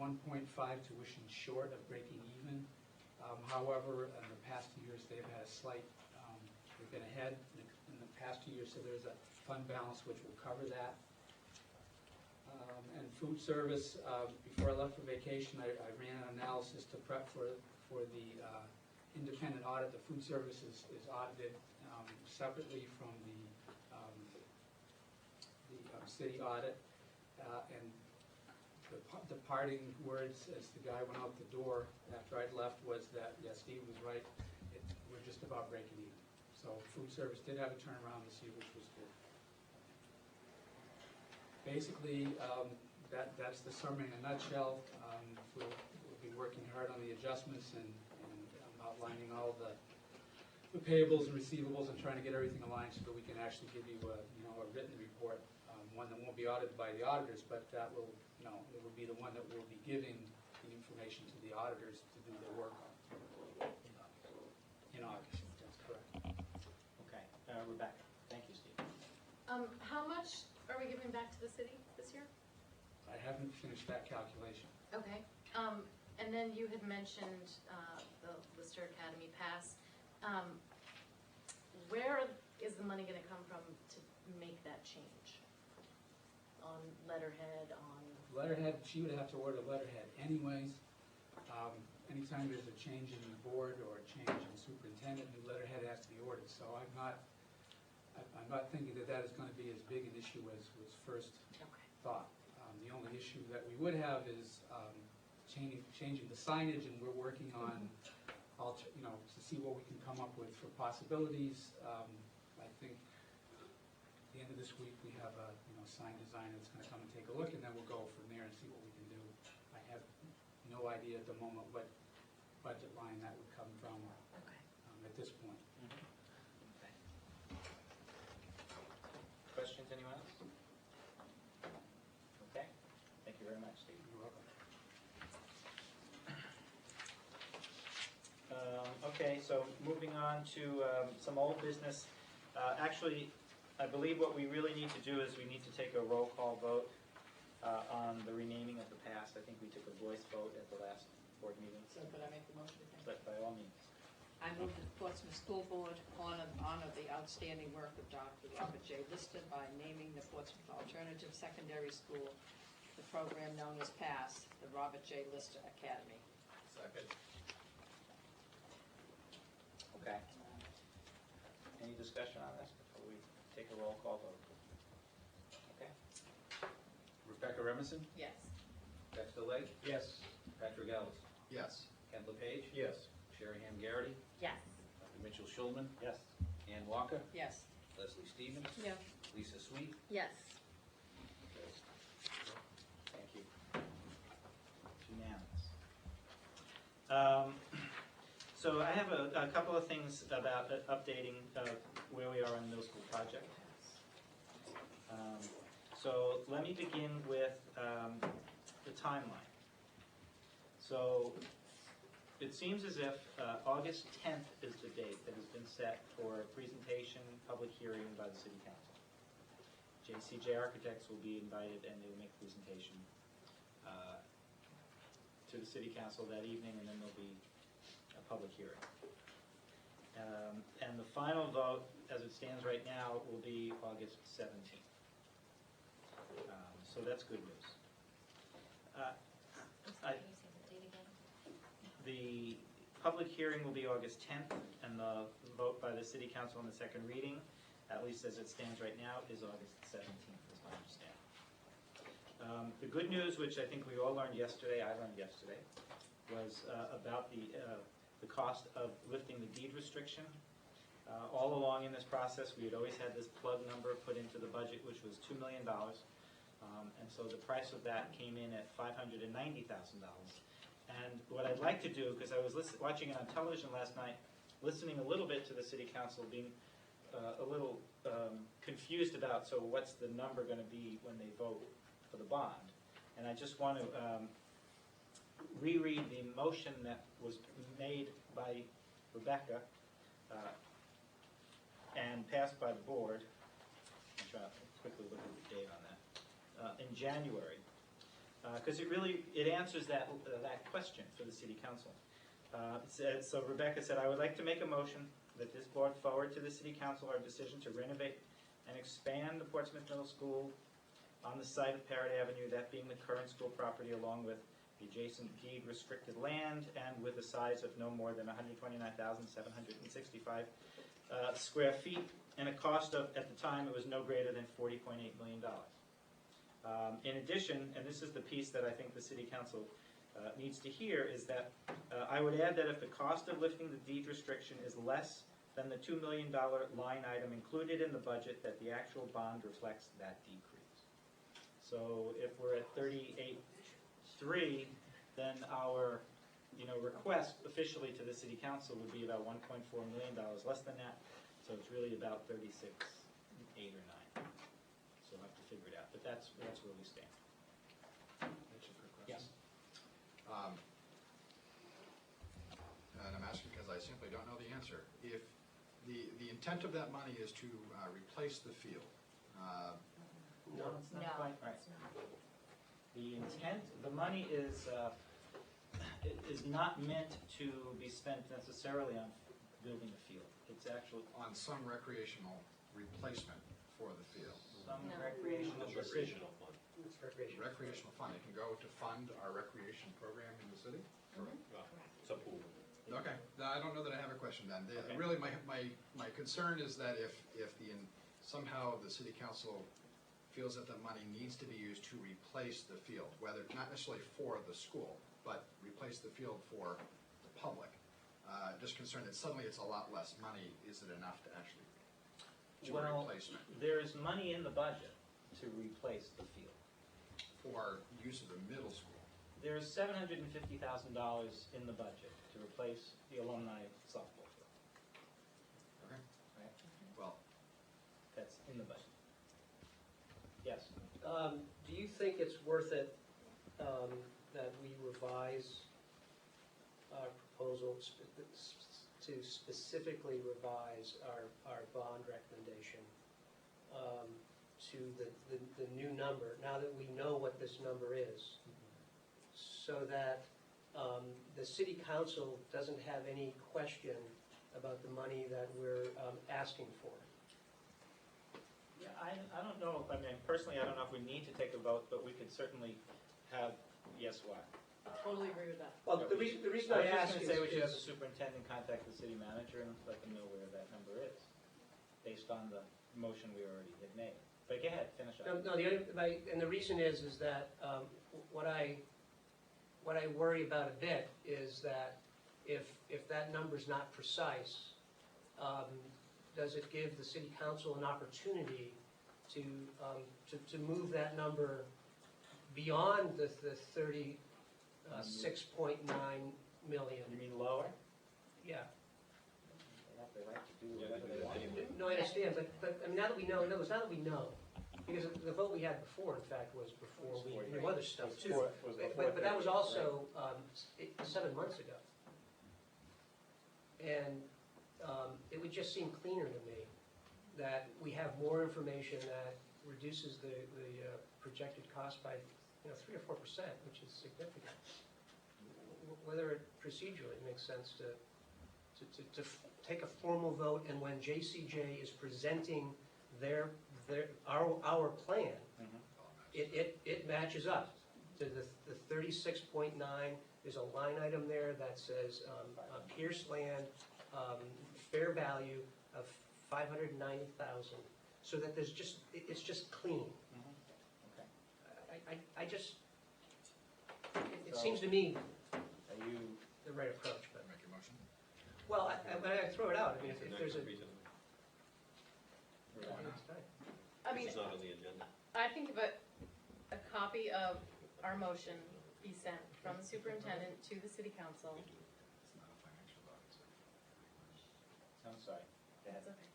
1.5 tuition short of breaking even. However, in the past 2 years, they've had a slight, they've been ahead in the past 2 years, so there's a fund balance which will cover that. And food service, before I left for vacation, I ran an analysis to prep for the independent audit. The food service is audited separately from the city audit. And the parting words as the guy went out the door after I'd left was that, yeah, Steve was right, we're just about breaking even. So food service did have a turnaround this year, which was good. Basically, that's the summary in a nutshell. We'll be working hard on the adjustments and outlining all the payables and receivables and trying to get everything aligned so that we can actually give you a written report, one that won't be audited by the auditors, but that will, it will be the one that will be giving the information to the auditors to do their work on in August. That's correct.
Okay, Rebecca, thank you, Steve.
How much are we giving back to the city this year?
I haven't finished that calculation.
Okay. And then you had mentioned the Lister Academy Pass. Where is the money going to come from to make that change? On letterhead, on...
Letterhead, she would have to order letterhead anyways. Anytime there's a change in the board or a change in superintendent, the letterhead has to be ordered. So I'm not thinking that is going to be as big an issue as was first thought. The only issue that we would have is changing the signage, and we're working on, to see what we can come up with for possibilities. I think at the end of this week we have a sign designer that's going to come and take a look, and then we'll go from there and see what we can do. I have no idea at the moment what budget line that would come from at this point.
Okay. Questions, anyone else? Okay, thank you very much, Steve.
You're welcome.
Okay, so moving on to some old business. Actually, I believe what we really need to do is we need to take a roll call vote on the renaming of the past. I think we took a voice vote at the last board meeting.
So could I make the motion?
But by all means.
I move that the Portsmouth School Board honor the outstanding work of Dr. Robert J. Lister by naming the Portsmouth Alternative Secondary School the program known as PASS, the Robert J. Lister Academy.
Second.
Okay. Any discussion on this before we take a roll call vote? Okay.
Rebecca Remison,
Yes.
Dexter Lake,
Yes.
Patrick Ellis,
Yes.
Ken LePage,
Yes.
Sherry Ham Garrity,
Yes.
Dr. Mitchell Schulman,
Yes.
Ann Walker,
Yes.
Leslie Stevens,
Yeah.
Lisa Sweet.
Yes.
Thank you. It's unanimous. So I have a couple of things about updating where we are on the middle school project. So let me begin with the timeline. So it seems as if August 10th is the date that has been set for a presentation, public hearing by the City Council. JCJ Architects will be invited and they will make a presentation to the City Council that evening, and then there'll be a public hearing. And the final vote, as it stands right now, will be August 17th. So that's good news.
Can you say the date again?
The public hearing will be August 10th, and the vote by the City Council on the second reading, at least as it stands right now, is August 17th, is my understanding. The good news, which I think we all learned yesterday, I learned yesterday, was about the cost of lifting the deed restriction. All along in this process, we had always had this plug number put into the budget, which was $2 million. And so the price of that came in at $590,000. And what I'd like to do, because I was watching it on television last night, listening a little bit to the City Council, being a little confused about, so what's the number going to be when they vote for the bond? And I just want to reread the motion that was made by Rebecca and passed by the board. I'm trying to quickly look at the date on that. In January, because it answers that question for the City Council. So Rebecca said, I would like to make a motion that this board forward to the City Council our decision to renovate and expand the Portsmouth Middle School on the site of Parrott Avenue, that being the current school property, along with the adjacent deed restricted land, and with a size of no more than 129,765 square feet, and a cost of, at the time, it was no greater than $40.8 million. In addition, and this is the piece that I think the City Council needs to hear, is that I would add that if the cost of lifting the deed restriction is less than the $2 million line item included in the budget, that the actual bond reflects that decrease. So if we're at 38.3, then our, request officially to the city council would be about $1.4 million, less than that. So it's really about 36.8 or 9. So we'll have to figure it out, but that's where we stand.
That's a quick question.
Yes.
And I'm asking because I simply don't know the answer. If the intent of that money is to replace the field,
No, it's not
No,
quite right.
it's not.
The intent, the money is not meant to be spent necessarily on building a field. It's actually
on some recreational replacement for the field.
some
No.
recreational decision.
It's recreation.
Recreational fund, it can go to fund our recreation program in the city?
It's a pool.
Okay, I don't know that I have a question then.
Okay.
Really, my concern is that if somehow the city council feels that the money needs to be used to replace the field, whether, not necessarily for the school, but replace the field for the public, just concerned that suddenly it's a lot less money, is it enough to actually do a
Well,
replacement
there's money in the budget to replace the field.
for use of the middle school?
There's $750,000 in the budget to replace the alumni softball field.
Okay,
Right?
well,
That's in the budget. Yes.
Do you think it's worth it that we revise our proposal to specifically revise our bond recommendation to the new number, now that we know what this number is, so that the city council doesn't have any question about the money that we're asking for?
Yeah, I don't know, personally, I don't know if we need to take a vote, but we could certainly have, yes, what?
Totally agree with that.
Well, the reason I
was
ask
just going to say we should have the
is,
superintendent contact the city manager and let them know where that number is, based on the motion we already had made. But go ahead, finish up.
no, and the reason is that what I worry about a bit is that if that number's not precise, does it give the city council an opportunity to move that number beyond the 36.9 million?
You mean lower?
Yeah.
They have the right to do whatever they want.
No, I understand, but I mean, now that we know, because the vote we had before, in fact, was before we knew other stuff too. But that was also 7 months ago. And it would just seem cleaner to me that we have more information that reduces the projected cost by 3 or 4%, which is significant. Whether procedurally it makes sense to take a formal vote, and when JCJ is presenting our plan, it matches up to the 36.9. There's a line item there that says Pierce Land, fair value of $590,000, so that it's just clean. It seems to me
Are you,
the right approach, but.
make a motion?
Well, when I throw it out, I mean, if there's a.
I mean, I think if a copy of our motion be sent from the superintendent to the city council.
It's not a financial audit.
I'm sorry. Go ahead.
That's okay.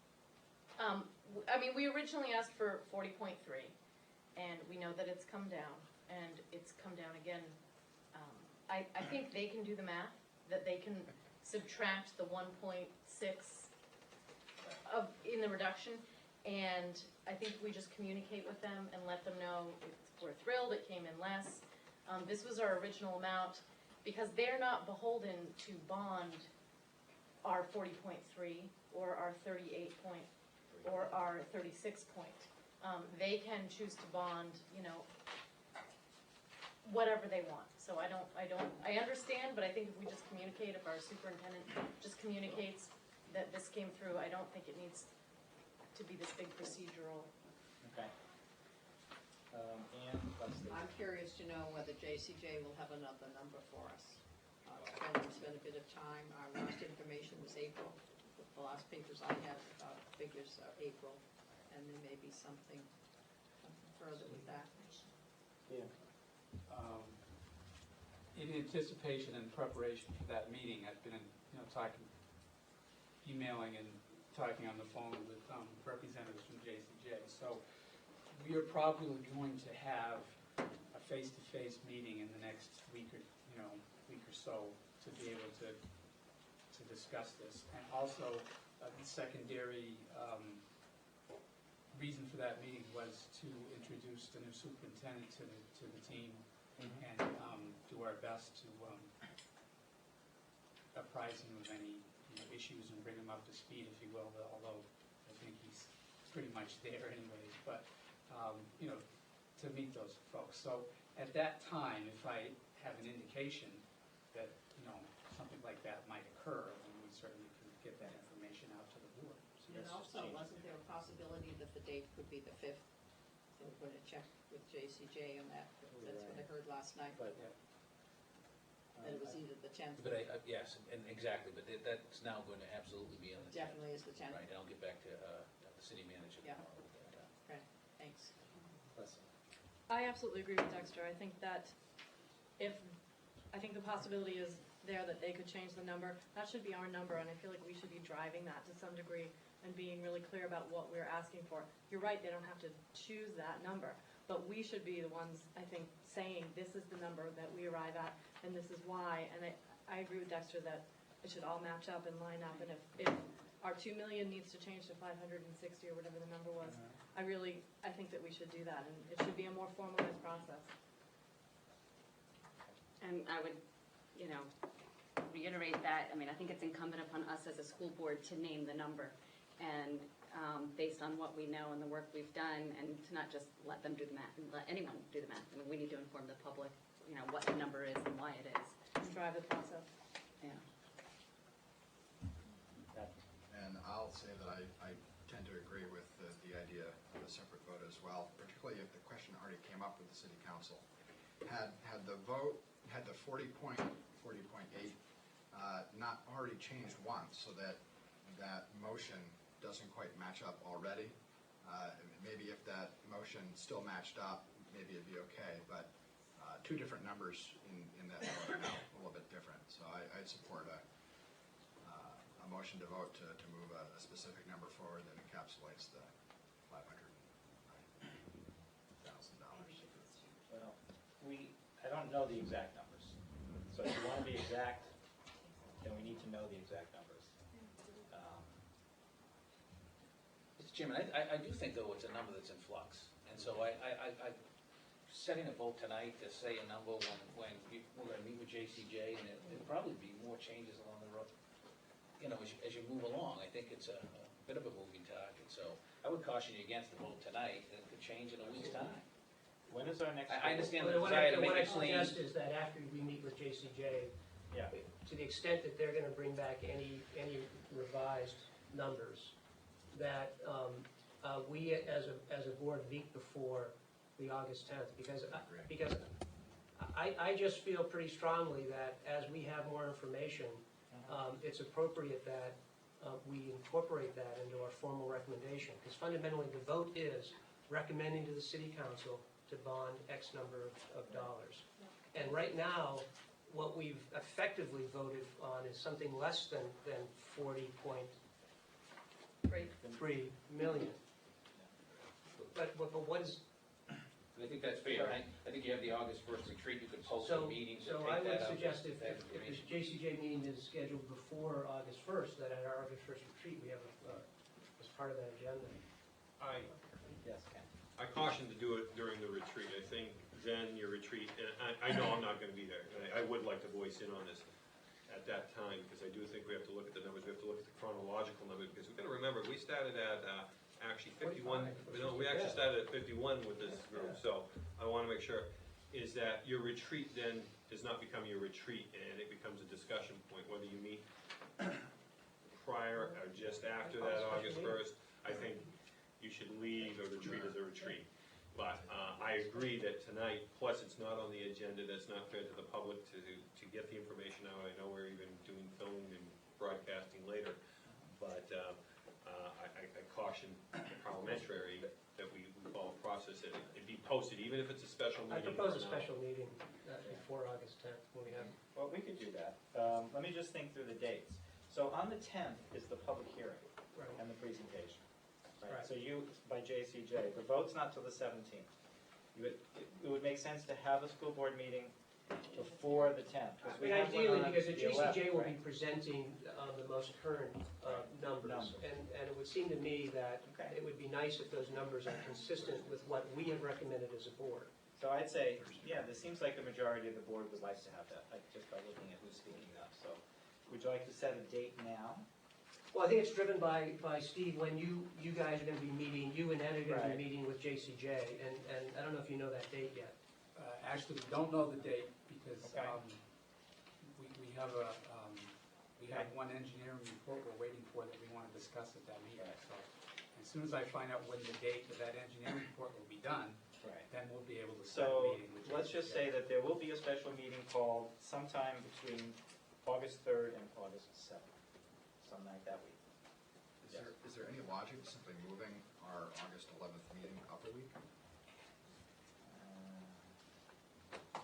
I mean, we originally asked for 40.3, and we know that it's come down, and it's come down again. I think they can do the math, that they can subtract the 1.6 in the reduction, and I think we just communicate with them and let them know we're thrilled, it came in less. This was our original amount, because they're not beholden to bond our 40.3 or our 38 point or our 36 point. They can choose to bond, whatever they want. So I understand, but I think if we just communicate, if our superintendent just communicates that this came through, I don't think it needs to be this big procedural.
Okay. Ann, Leslie.
I'm curious to know whether JCJ will have another number for us. It's been a bit of time. Our last information was April. The last papers I have about figures are April, and there may be something further with that.
Yeah.
In anticipation and preparation for that meeting, I've been, emailing and talking on the phone with representatives from JCJ. So we are probably going to have a face-to-face meeting in the next week or so to be able to discuss this. And also, the secondary reason for that meeting was to introduce the new superintendent to the team and do our best to apprise him of any issues and bring him up to speed, if you will, although I think he's pretty much there anyways, but, to meet those folks. So at that time, if I have an indication that, something like that might occur, then we certainly can get that information out to the board. So
And
that's just
also,
changed.
wasn't there a possibility that the date could be the 5th? They were going to check with JCJ on that, that's what I heard last night.
But,
That it was either the 10th,
But yes, and exactly, but that's now going to absolutely be on the 10th.
definitely is the 10th.
Right, and I'll get back to the city manager
Yeah.
tomorrow with that.
Okay, thanks.
I absolutely agree with Dexter. I think that I think the possibility is there that they could change the number. That should be our number, and I feel like we should be driving that to some degree and being really clear about what we're asking for. You're right, they don't have to choose that number, but we should be the ones, I think, saying this is the number that we arrive at, and this is why. And I agree with Dexter that it should all match up and line up, and if our 2 million needs to change to 560 or whatever the number was, I think that we should do that, and it should be a more formalized process.
And I would, reiterate that, I think it's incumbent upon us as a school board to name the number. And based on what we know and the work we've done, and to not just let them do the math, and let anyone do the math. We need to inform the public, what the number is and why it is.
Drive the process.
Yeah.
And I'll say that I tend to agree with the idea of a separate vote as well, particularly if the question already came up with the city council. Had the vote, had the 40.8 not already changed once, so that motion doesn't quite match up already. Maybe if that motion still matched up, maybe it'd be okay, but two different numbers in that vote are now a little bit different. So I'd support a motion to vote to move a specific number forward that encapsulates the $509,000.
well, I don't know the exact numbers. So if you want to be exact, then we need to know the exact numbers.
Mr. Chairman, I do think, though, it's a number that's in flux. And so setting a vote tonight to say a number when we're going to meet with JCJ, and there'll probably be more changes along the road, as you move along. I think it's a bit of a moving target. So I would caution you against the vote tonight. It could change in a week's time.
When is our next?
I understand the
What
desire to make
I
it clean.
suggest is that after we meet with JCJ,
Yeah.
to the extent that they're gonna bring back any revised numbers, that we as a board meet before the August 10th, because I just feel pretty strongly that as we have more information, it's appropriate that we incorporate that into our formal recommendation, because fundamentally the vote is recommending to the city council to bond X number of dollars. And right now, what we've effectively voted on is something less than 40.3 million. But what is,
I think that's fair. I think you have the August 1st retreat. You could post
so
the meetings
so
and
I
take
would
that up.
suggest if
that
the
information.
JCJ meeting is scheduled before August 1st, that at our August 1st retreat, we have as part of that agenda.
Yes, Ken.
I caution to do it during the retreat. I think then your retreat, and I know I'm not going to be there. And I would like to voice in on this at that time, because I do think we have to look at the numbers. We have to look at the chronological numbers, because we've got to remember, we started at actually 51. No, we actually started at 51 with this group. So I want to make sure is that your retreat then does not become your retreat, and it becomes a discussion point, whether you meet prior or just after that August 1st. I think you should leave a retreat as a retreat. But I agree that tonight, plus it's not on the agenda, that's not fair to the public to get the information out. I know we're even doing filming and broadcasting later, but I caution parliamentary that we follow process. It'd be post it, even if it's a special
I
meeting.
propose a
for now.
special meeting before August 10th, when we have.
Well, we could do that. Let me just think through the dates. So on the 10th is the public hearing
Right.
and the presentation.
Right.
So you, by JCJ, the vote's not till the 17th. It would make sense to have a school board meeting before the 10th. 'cause we have one
Ideally,
on
because the
11th,
JCJ will be
right?
presenting the most current numbers. And it would seem to me that
Okay.
it would be nice if those numbers are consistent with what we have recommended as a board.
So I'd say, yeah, there seems like a majority of the board would like to have that, like, just by looking at who's speaking up. So would you like to set a date now?
Well, I think it's driven by Steve, when you guys are going to be meeting, you and Ed are going to
Right.
be meeting with JCJ, and I don't know if you know that date yet.
Actually, we don't know the date because
Okay.
we have we have one engineering report we're waiting for that we want to discuss at that meeting. So as soon as I find out when the date of that engineering report will be done,
Right.
then we'll be able to set a
So
meeting with
let's just
JCJ.
say that there will be a special meeting called sometime between August 3rd and August 7th, some night that week.
Is there any logic to simply moving our August 11th meeting up a week?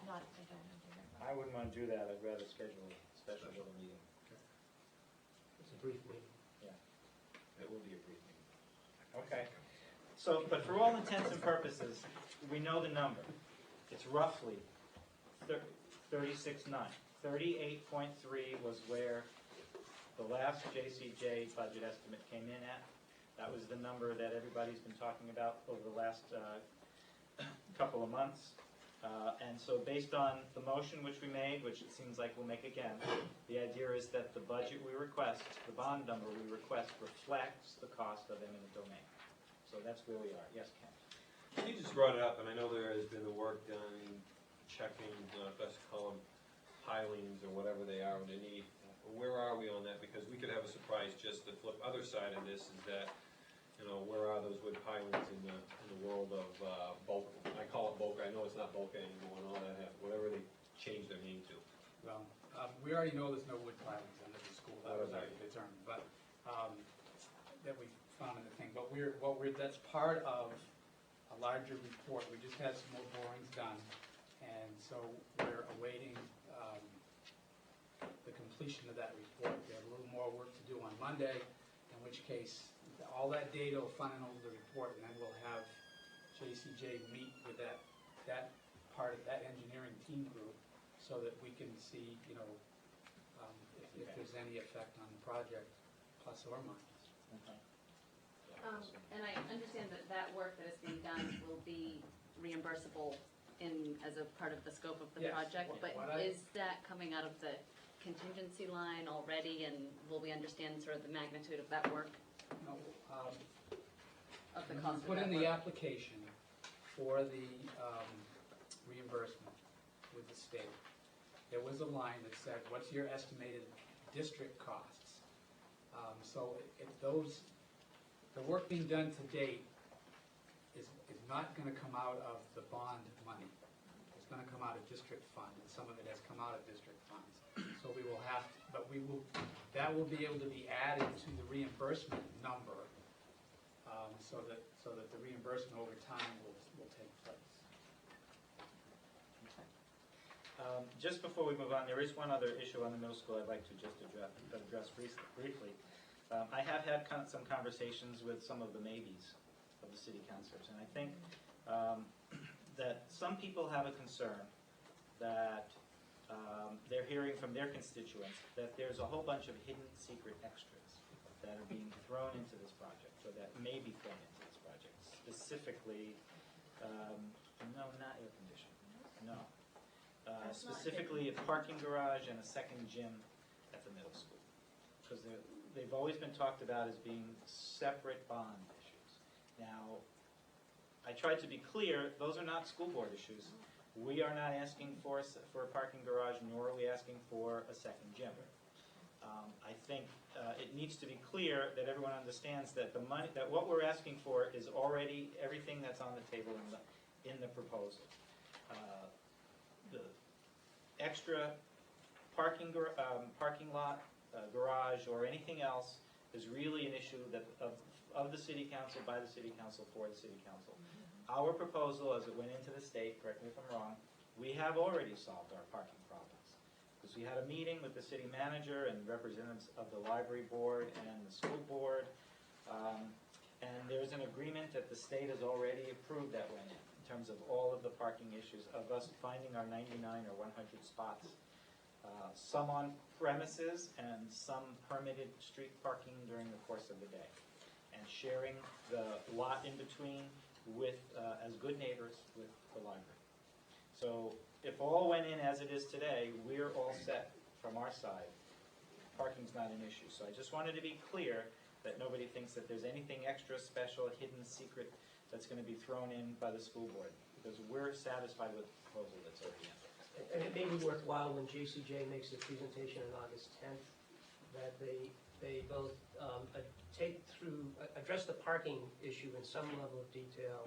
Not if they don't have to.
I wouldn't want to do that. I'd rather schedule a special little meeting.
It's a brief meeting.
It will be a brief meeting. Okay. So, but for all intents and purposes, we know the number. It's roughly 36.9. 38.3 was where the last JCJ budget estimate came in at. That was the number that everybody's been talking about over the last couple of months. And so based on the motion which we made, which it seems like we'll make again, the idea is that the budget we request, the bond number we request, reflects the cost of eminent domain. So that's where we are. Yes, Ken?
You just brought it up, and I know there has been the work done checking, let's call them pilings or whatever they are underneath. Where are we on that? Because we could have a surprise. Just the flip other side of this is that, you know, where are those wood pilings in the world of bulk? I call it bulk. I know it's not bulk anymore and all that, whatever they changed their name to.
Well, we already know there's no wood pilings under the school. That was already determined, but that we found in the thing. But that's part of a larger report. We just had some more borings done, and so we're awaiting the completion of that report. We have a little more work to do on Monday, in which case all that data will funnel into the report, and then we'll have JCJ meet with that part of that engineering team group so that we can see, you know, if there's any effect on the project, plus or minus.
Okay.
And I understand that that work that is being done will be reimbursable as a part of the scope of the
Yes.
project, but
What I-
is that coming out of the contingency line already, and will we understand sort of the magnitude of that work,
No,
of the
when
cost
you
of
put
that
in the
work?
application for the reimbursement with the state, there was a line that said, what's your estimated district costs? So the work being done to date is not going to come out of the bond money. It's going to come out of district fund, and some of it has come out of district funds. So we will have, that will be able to be added to the reimbursement number, so that the reimbursement over time will take place.
Just before we move on, there is one other issue on the middle school I'd like to just address briefly. I have had some conversations with some of the maybes of the city councilors, and I think that some people have a concern that they're hearing from their constituents that there's a whole bunch of hidden secret extras that are being thrown into this project, or that may be thrown into this project. Specifically, no, not air conditioning, no. Specifically a parking garage and a second gym at the middle school. Because they've always been talked about as being separate bond issues. Now, I tried to be clear, those are not school board issues. We are not asking for a parking garage, nor are we asking for a second gym. I think it needs to be clear that everyone understands that the money, that what we're asking for is already everything that's on the table in the proposal. The extra parking lot, garage, or anything else is really an issue that of the city council, by the city council, for the city council. Our proposal, as it went into the state, correct me if I'm wrong, we have already solved our parking problems. Because we had a meeting with the city manager and representatives of the library board and the school board. And there's an agreement that the state has already approved that went in terms of all of the parking issues, of us finding our 99 or 100 spots. Some on premises and some permitted street parking during the course of the day. And sharing the lot in between with, as good neighbors with the library. So if all went in as it is today, we're all set from our side. Parking's not an issue. So I just wanted to be clear that nobody thinks that there's anything extra special, hidden secret that's going to be thrown in by the school board. Because we're satisfied with the proposal that's already in.
And it may be worthwhile when JCJ makes the presentation on August 10th, that they both address the parking issue in some level of detail,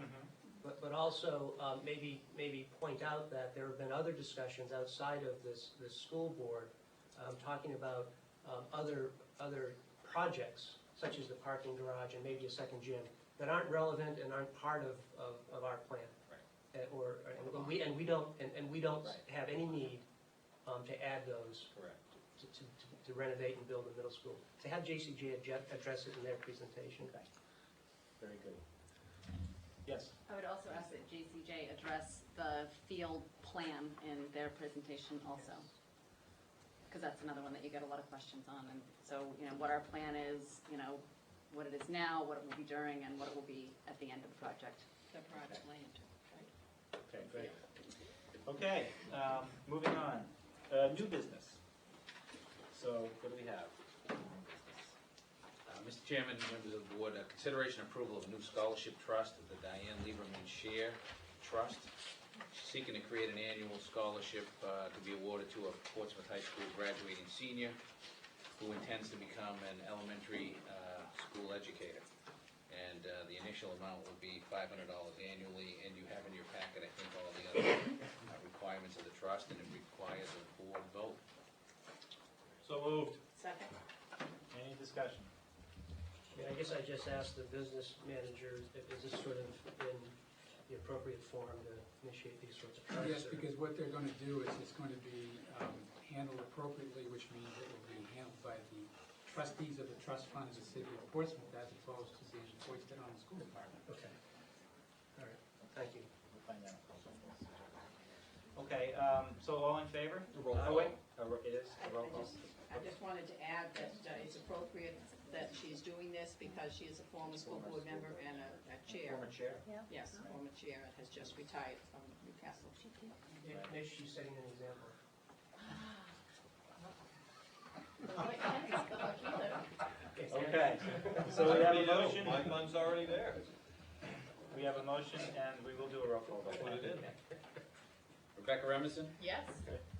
but also maybe point out that there have been other discussions outside of this school board talking about other projects, such as the parking garage and maybe a second gym, that aren't relevant and aren't part of our plan. And we don't have any need to add those.
Correct.
To renovate and build a middle school. To have JCJ address it in their presentation.
Okay. Very good. Yes?
I would also ask that JCJ address the field plan in their presentation also. Because that's another one that you get a lot of questions on. And so, what our plan is, what it is now, what it will be during, and what it will be at the end of the project.
The project land.
Okay, great. Okay, moving on. New business. So, what do we have?
Mr. Chairman, members of the board, consideration approval of a new scholarship trust, the Diane Lieberman Share Trust. She's seeking to create an annual scholarship to be awarded to a Portsmouth High School graduating senior who intends to become an elementary school educator. And the initial amount will be $500 annually, and you have in your packet, I think, all the other requirements of the trust, and it requires a board vote.
So moved.
Second.
Any discussion?
I guess I just asked the business manager, is this sort of in the appropriate form to initiate these sorts of trusts?
Yes, because what they're going to do is it's going to be handled appropriately, which means it will be handled by the trustees of the trust fund of the city of Portsmouth, as opposed to being foisted on the school department.
Okay. All right, thank you.
We'll find out. Okay, so all in favor?
Roll
Oh,
call.
wait. It is a roll call.
I just wanted to add that it's appropriate that she's doing this because she is a former school board member and a chair.
Former chair.
Yes, a former chair and has just retired from Newcastle.
Maybe she's setting an example.
Okay, so we have a motion.
My fun's already there.
We have a motion, and we will do a roll call.
Put it in.
Rebecca Remington,
Yes.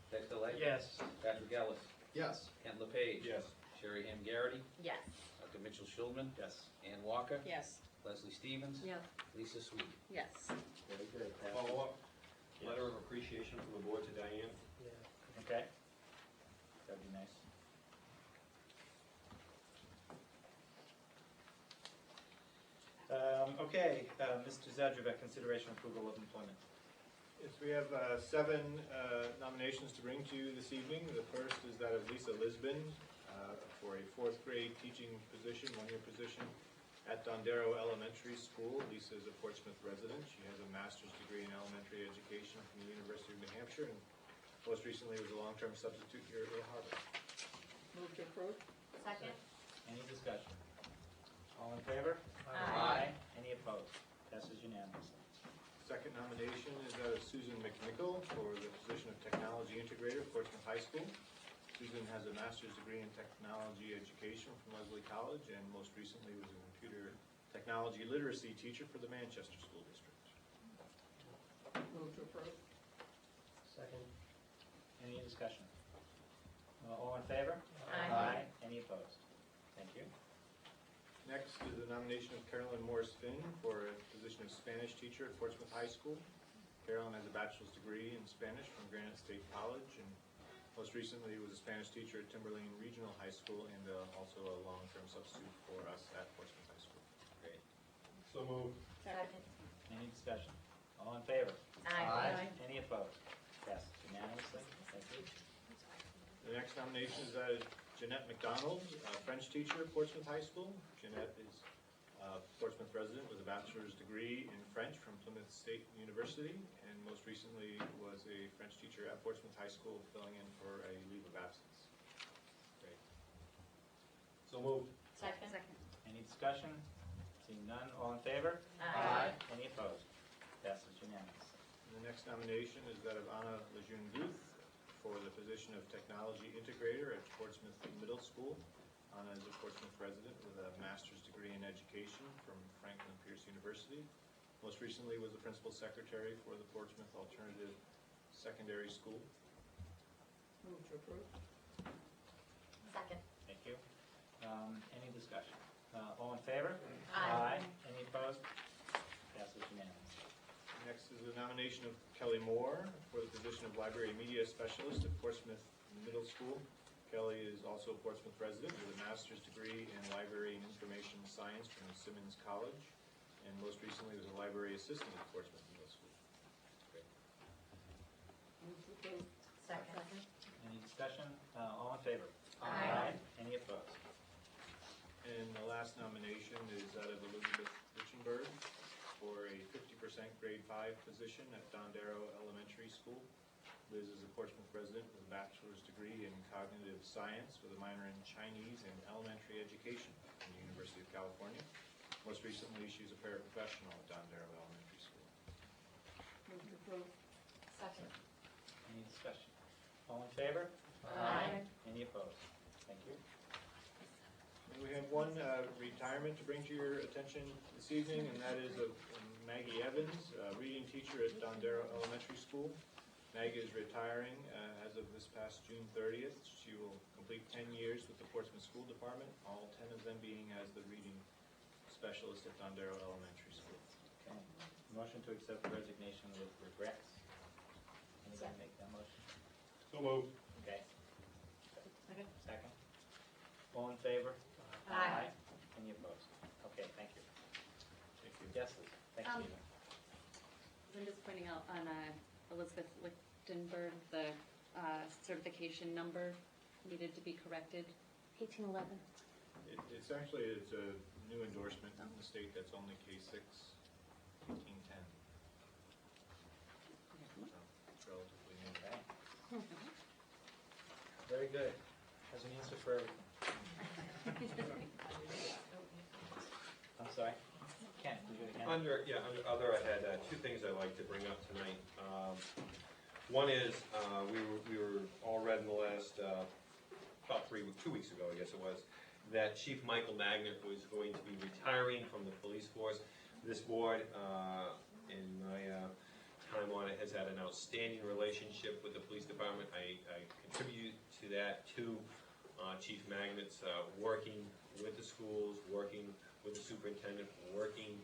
Dexter Lake.
Yes.
Patrick Ellis,
Yes.
Kent LePage.
Yes.
Sherry Ham Garrity,
Yes.
Dr. Mitchell Schulman,
Yes.
Ann Walker,
Yes.
Leslie Stevens,
Yes.
Lisa Sweet.
Yes.
Very good.
Follow up, letter of appreciation from the board to Diane.
Yeah.
Okay. That'd be nice. Okay, Mr. Zadravek, consideration approval of employment.
Yes, we have 7 nominations to bring to you this evening. The first is that of Lisa Lisbon for a 4th grade teaching position, 1-year position at Dondero Elementary School. Lisa is a Portsmouth resident. She has a master's degree in elementary education from the University of New Hampshire, and most recently was a long-term substitute here at Yale Harbor.
Move to approve.
Second.
Any discussion? All in favor?
Aye.
Any opposed? Passes unanimously.
Second nomination is that of Susan McNichol for the position of Technology Integrator at Portsmouth High School. Susan has a master's degree in technology education from Lesley College and most recently was a computer technology literacy teacher for the Manchester School District.
Move to approve.
Second.
Any discussion? All in favor?
Aye.
Any opposed? Thank you.
Next is the nomination of Carolyn Morris Finn for a position of Spanish teacher at Portsmouth High School. Carolyn has a bachelor's degree in Spanish from Granite State College and most recently was a Spanish teacher at Timberlane Regional High School and also a long-term substitute for us at Portsmouth High School.
Great.
So moved.
Second.
Any discussion? All in favor?
Aye.
Any opposed? Passes unanimously. Thank you.
The next nomination is Jeanette McDonald, French teacher at Portsmouth High School. Jeanette is a Portsmouth resident with a bachelor's degree in French from Plymouth State University, and most recently was a French teacher at Portsmouth High School, filling in for a leave of absence.
Great. So moved.
Second.
Any discussion? Seeing none, all in favor?
Aye.
Any opposed? Passes unanimous.
And the next nomination is that of Anna Lejeune-Guth for the position of Technology Integrator at Portsmouth Middle School. Anna is a Portsmouth resident with a master's degree in education from Franklin Pierce University. Most recently was the principal secretary for the Portsmouth Alternative Secondary School.
Move to approve.
Second.
Thank you. Any discussion? All in favor?
Aye.
Any opposed? Passes unanimous.
Next is the nomination of Kelly Moore for the position of Library Media Specialist at Portsmouth Middle School. Kelly is also a Portsmouth resident with a master's degree in Library and Information Science from Simmons College, and most recently was a library assistant at Portsmouth Middle School.
Move to approve.
Second.
Any discussion? All in favor?
Aye.
Any opposed?
And the last nomination is that of Elizabeth Richenberg for a 50% grade 5 position at Dondero Elementary School. Liz is a Portsmouth resident with a bachelor's degree in cognitive science with a minor in Chinese and elementary education from the University of California. Most recently, she's a paraprofessional at Dondero Elementary School.
Move to approve.
Second.
Any discussion? All in favor?
Aye.
Any opposed? Thank you.
And we have one retirement to bring to your attention this evening, and that is of Maggie Evans, a reading teacher at Dondero Elementary School. Maggie is retiring as of this past June 30th. She will complete 10 years with the Portsmouth School Department, all 10 of them being as the reading specialist at Dondero Elementary School.
Okay. Motion to accept the resignation with regrets. Anybody make that motion?
So moved.
Okay.
Second.
Second. All in favor?
Aye.
Any opposed? Okay, thank you.
Thank you.
Yes, Liz. Thanks,
Um,
Stephen.
I'm just pointing out on Elizabeth Lichtenberg, the certification number needed to be corrected.
1811.
It's actually, it's a new endorsement in the state that's only K6, 1810. So it's relatively new.
Okay. Very good. Has an answer for everything. I'm sorry? Ken, did you again?
Under other, I had two things I'd like to bring up tonight. One is, we were all read in the last, about 2 weeks ago, I guess it was, that Chief Michael Magnet was going to be retiring from the police force. This board, in my time on it, has had an outstanding relationship with the police department. I contribute to that, to Chief Magnet's working with the schools, working with the superintendent, working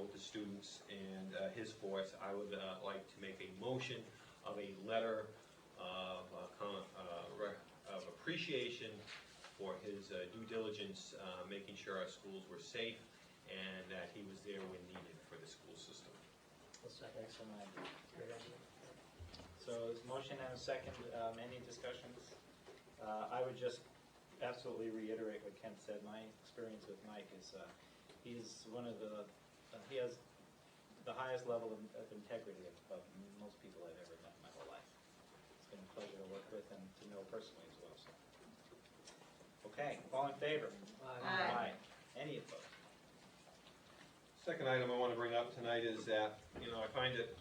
with the students and his force. I would like to make a motion of a letter of appreciation for his due diligence, making sure our schools were safe and that he was there when needed for the school system.
Thanks for my great idea. So there's motion and a second. Any discussions? I would just absolutely reiterate what Ken said. My experience with Mike is he's one of the, he has the highest level of integrity of most people I've ever met in my whole life. It's been a pleasure to work with and to know personally as well. So. Okay, all in favor?
Aye.
Any opposed? Second item I want to bring up tonight is that, I find it,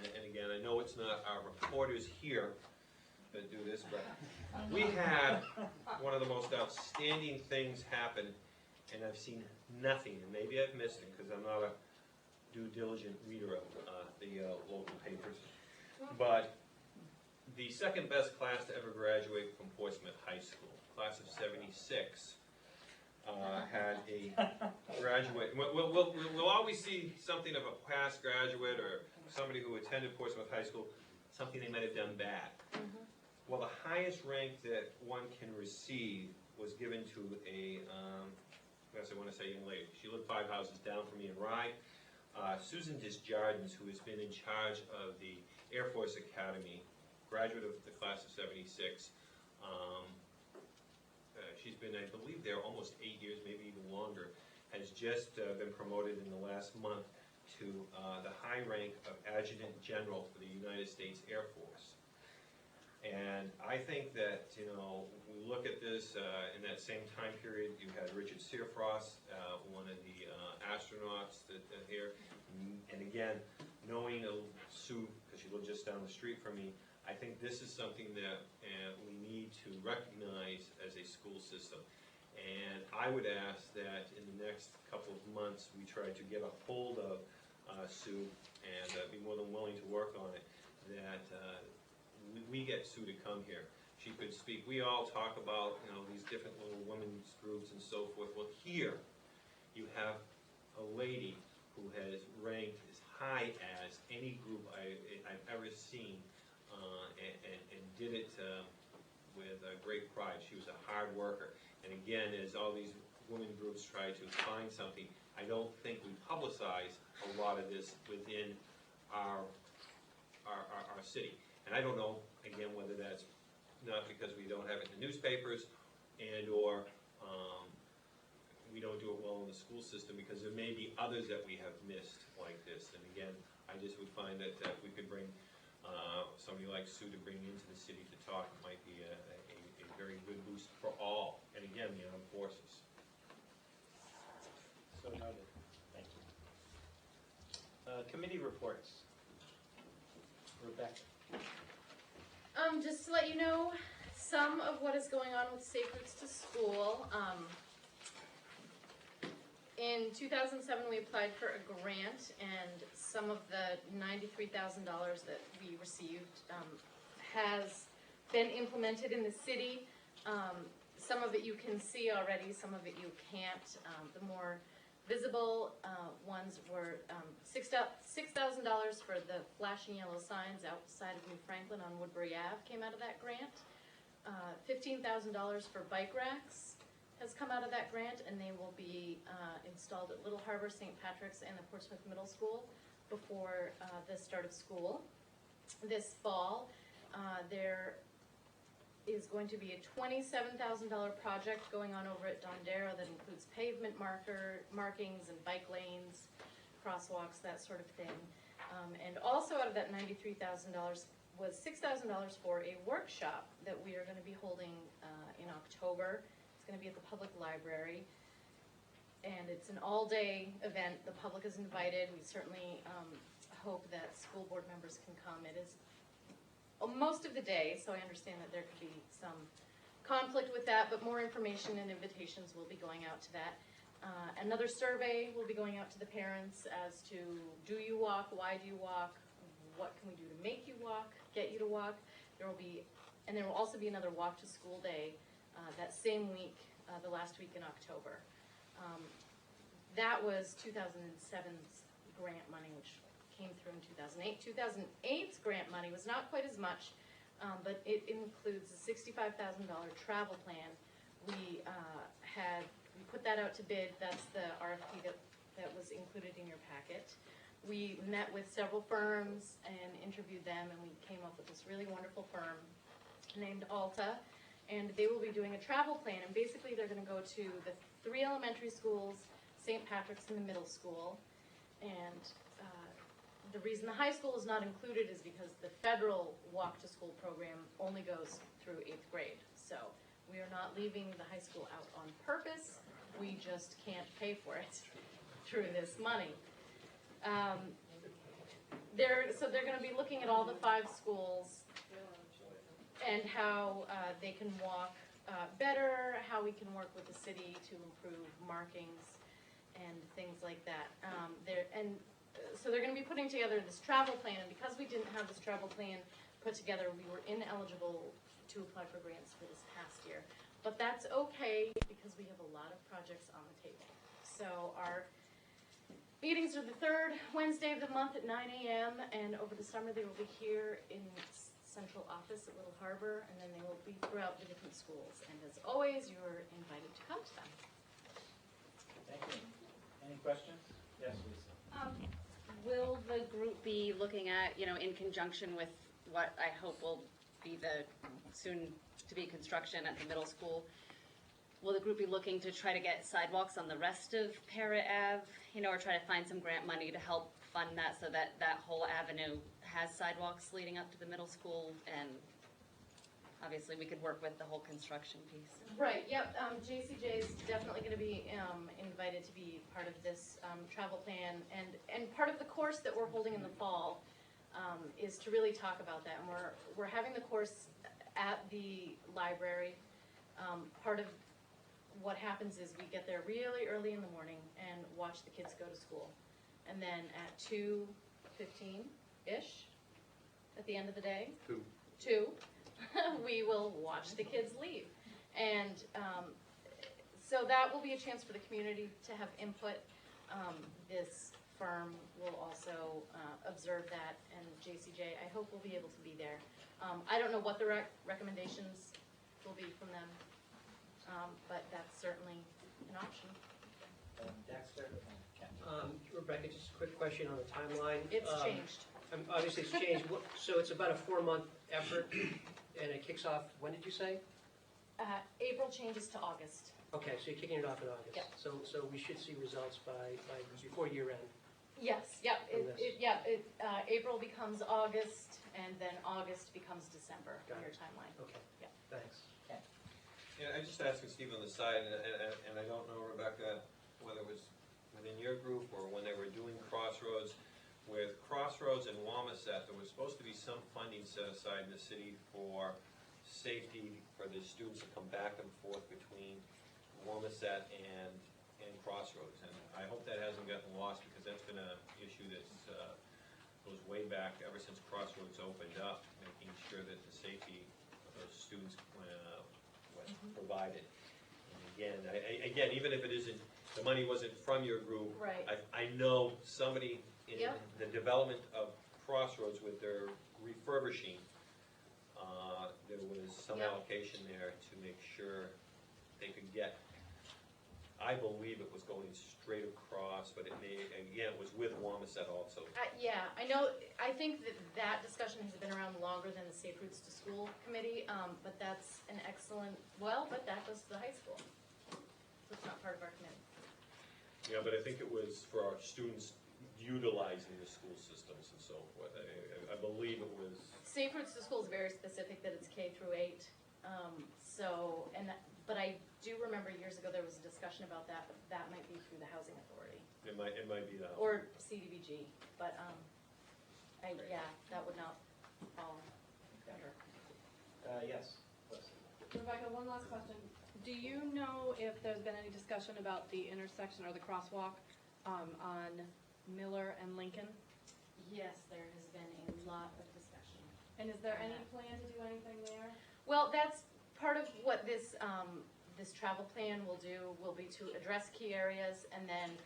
and again, I know it's not our reporters here that do this, but we had one of the most outstanding things happen, and I've seen nothing, and maybe I've missed it because I'm not a due diligent reader of the local papers, but the second best class to ever graduate from Portsmouth High School, class of '76, had a graduate. We'll always see something of a past graduate or somebody who attended Portsmouth High School, something they might have done bad. Well, the highest rank that one can receive was given to a, I guess I want to say young lady. She lived 5 houses down from me in Rye. Susan Desjardins, who has been in charge of the Air Force Academy, graduate of the class of '76. She's been, I believe, there almost 8 years, maybe even longer, has just been promoted in the last month to the high rank of Adjutant General for the United States Air Force. And I think that, you know, we look at this, in that same time period, you had Richard Searfrost, one of the astronauts that here, and again, knowing Sue, because she lived just down the street from me, I think this is something that we need to recognize as a school system. And I would ask that in the next couple of months, we try to get a hold of Sue and be more than willing to work on it, that we get Sue to come here. She could speak. We all talk about, you know, these different little women's groups and so forth. Well, here you have a lady who has ranked as high as any group I've ever seen, and did it with great pride. She was a hard worker. And again, as all these women groups try to find something, I don't think we publicize a lot of this within our city. And I don't know, again, whether that's not because we don't have it in the newspapers and or we don't do it well in the school system, because there may be others that we have missed like this. And again, I just would find that if we could bring somebody like Sue to bring into the city to talk, it might be a very good boost for all. And again, the armed forces.
So noted. Thank you. Committee reports. Rebecca.
Just to let you know, some of what is going on with Safe Routes to School. In 2007, we applied for a grant, and some of the $93,000 that we received has been implemented in the city. Some of it you can see already, some of it you can't. The more visible ones were $6,000 for the flashing yellow signs outside of New Franklin on Woodbury Ave came out of that grant. $15,000 for bike racks has come out of that grant, and they will be installed at Little Harbor, St. Patrick's, and the Portsmouth Middle School before the start of school. This fall, there is going to be a $27,000 project going on over at Dondero that includes pavement markings and bike lanes, crosswalks, that sort of thing. And also out of that $93,000 was $6,000 for a workshop that we are going to be holding in October. It's going to be at the public library, and it's an all-day event. The public is invited. We certainly hope that school board members can come. It is most of the day, so I understand that there could be some conflict with that, but more information and invitations will be going out to that. Another survey will be going out to the parents as to, do you walk, why do you walk, what can we do to make you walk, get you to walk. There will also be another walk to school day that same week, the last week in October. That was 2007's grant money, which came through in 2008. 2008's grant money was not quite as much, but it includes a $65,000 travel plan. We put that out to bid. That's the RFP that was included in your packet. We met with several firms and interviewed them, and we came up with this really wonderful firm named Alta, and they will be doing a travel plan, and basically they're going to go to the 3 elementary schools, St. Patrick's, and the middle school. And the reason the high school is not included is because the federal walk to school program only goes through 8th grade. So we are not leaving the high school out on purpose. We just can't pay for it through this money. So they're going to be looking at all the 5 schools and how they can walk better, how we can work with the city to improve markings and things like that. So they're going to be putting together this travel plan, and because we didn't have this travel plan put together, we were ineligible to apply for grants for this past year. But that's okay, because we have a lot of projects on the table. So our meetings are the 3rd Wednesday of the month at 9 a.m., and over the summer they will be here in central office at Little Harbor, and then they will be throughout the different schools. And as always, you're invited to come to them.
Thank you. Any questions? Yes, Lisa.
will the group be looking at, in conjunction with what I hope will be the soon-to-be construction at the middle school, will the group be looking to try to get sidewalks on the rest of Parrot Ave, or try to find some grant money to help fund that so that that whole avenue has sidewalks leading up to the middle school? And obviously, we could work with the whole construction piece.
Right, yep, JCJ is definitely gonna be, invited to be part of this, travel plan, and part of the course that we're holding in the fall, is to really talk about that, and we're having the course at the library. Part of what happens is we get there really early in the morning and watch the kids go to school. And then at 2:15-ish, at the end of the day, two, we will watch the kids leave. And so that will be a chance for the community to have input. This firm will also observe that, and JCJ, I hope will be able to be there. I don't know what the recommendations will be from them, but that's certainly an option.
Dexter and Ken.
Rebecca, just a quick question on the timeline.
It's changed.
Obviously, it's changed. So it's about a 4-month effort, and it kicks off, when did you say?
April changes to August.
Okay, so you're kicking it off in August.
Yep.
So we should see results before year end.
Yes, yep,
From this.
April becomes August, and then August becomes December in your timeline.
Okay.
Yeah.
Thanks.
Yeah, I just asked Steve on the side, and I don't know, Rebecca, whether it was within your group or when they were doing Crossroads. With Crossroads and Wamisit, there was supposed to be some funding set aside in the city for safety for the students to come back and forth between Wamisit and Crossroads. And I hope that hasn't gotten lost, because that's been an issue that goes way back ever since Crossroads opened up, making sure that the safety of those students was provided. And again, even if it isn't, the money wasn't from your group.
Right.
I know somebody in
Yep.
the development of Crossroads with their refurbishing, there was some
Yep.
allocation there to make sure they could get, I believe it was going straight across, but it may, again, it was with Wamisit also.
Yeah, I know, I think that discussion has been around longer than the Safe Routes to School Committee, but that's an excellent, but that goes to the high school. So it's not part of our committee.
Yeah, but I think it was for our students utilizing the school systems and so forth. I believe it was.
Safe Routes to School is very specific that it's K through 8. But I do remember years ago there was a discussion about that, but that might be through the Housing Authority.
It might be that.
Or CDBG, but, that would not fall under.
Yes.
Rebecca, one last question. Do you know if there's been any discussion about the intersection or the crosswalk on Miller and Lincoln?
Yes, there has been a lot of discussion.
And is there any plan to do anything there?
Well, that's part of what this, this travel plan will do, will be to address key areas, and then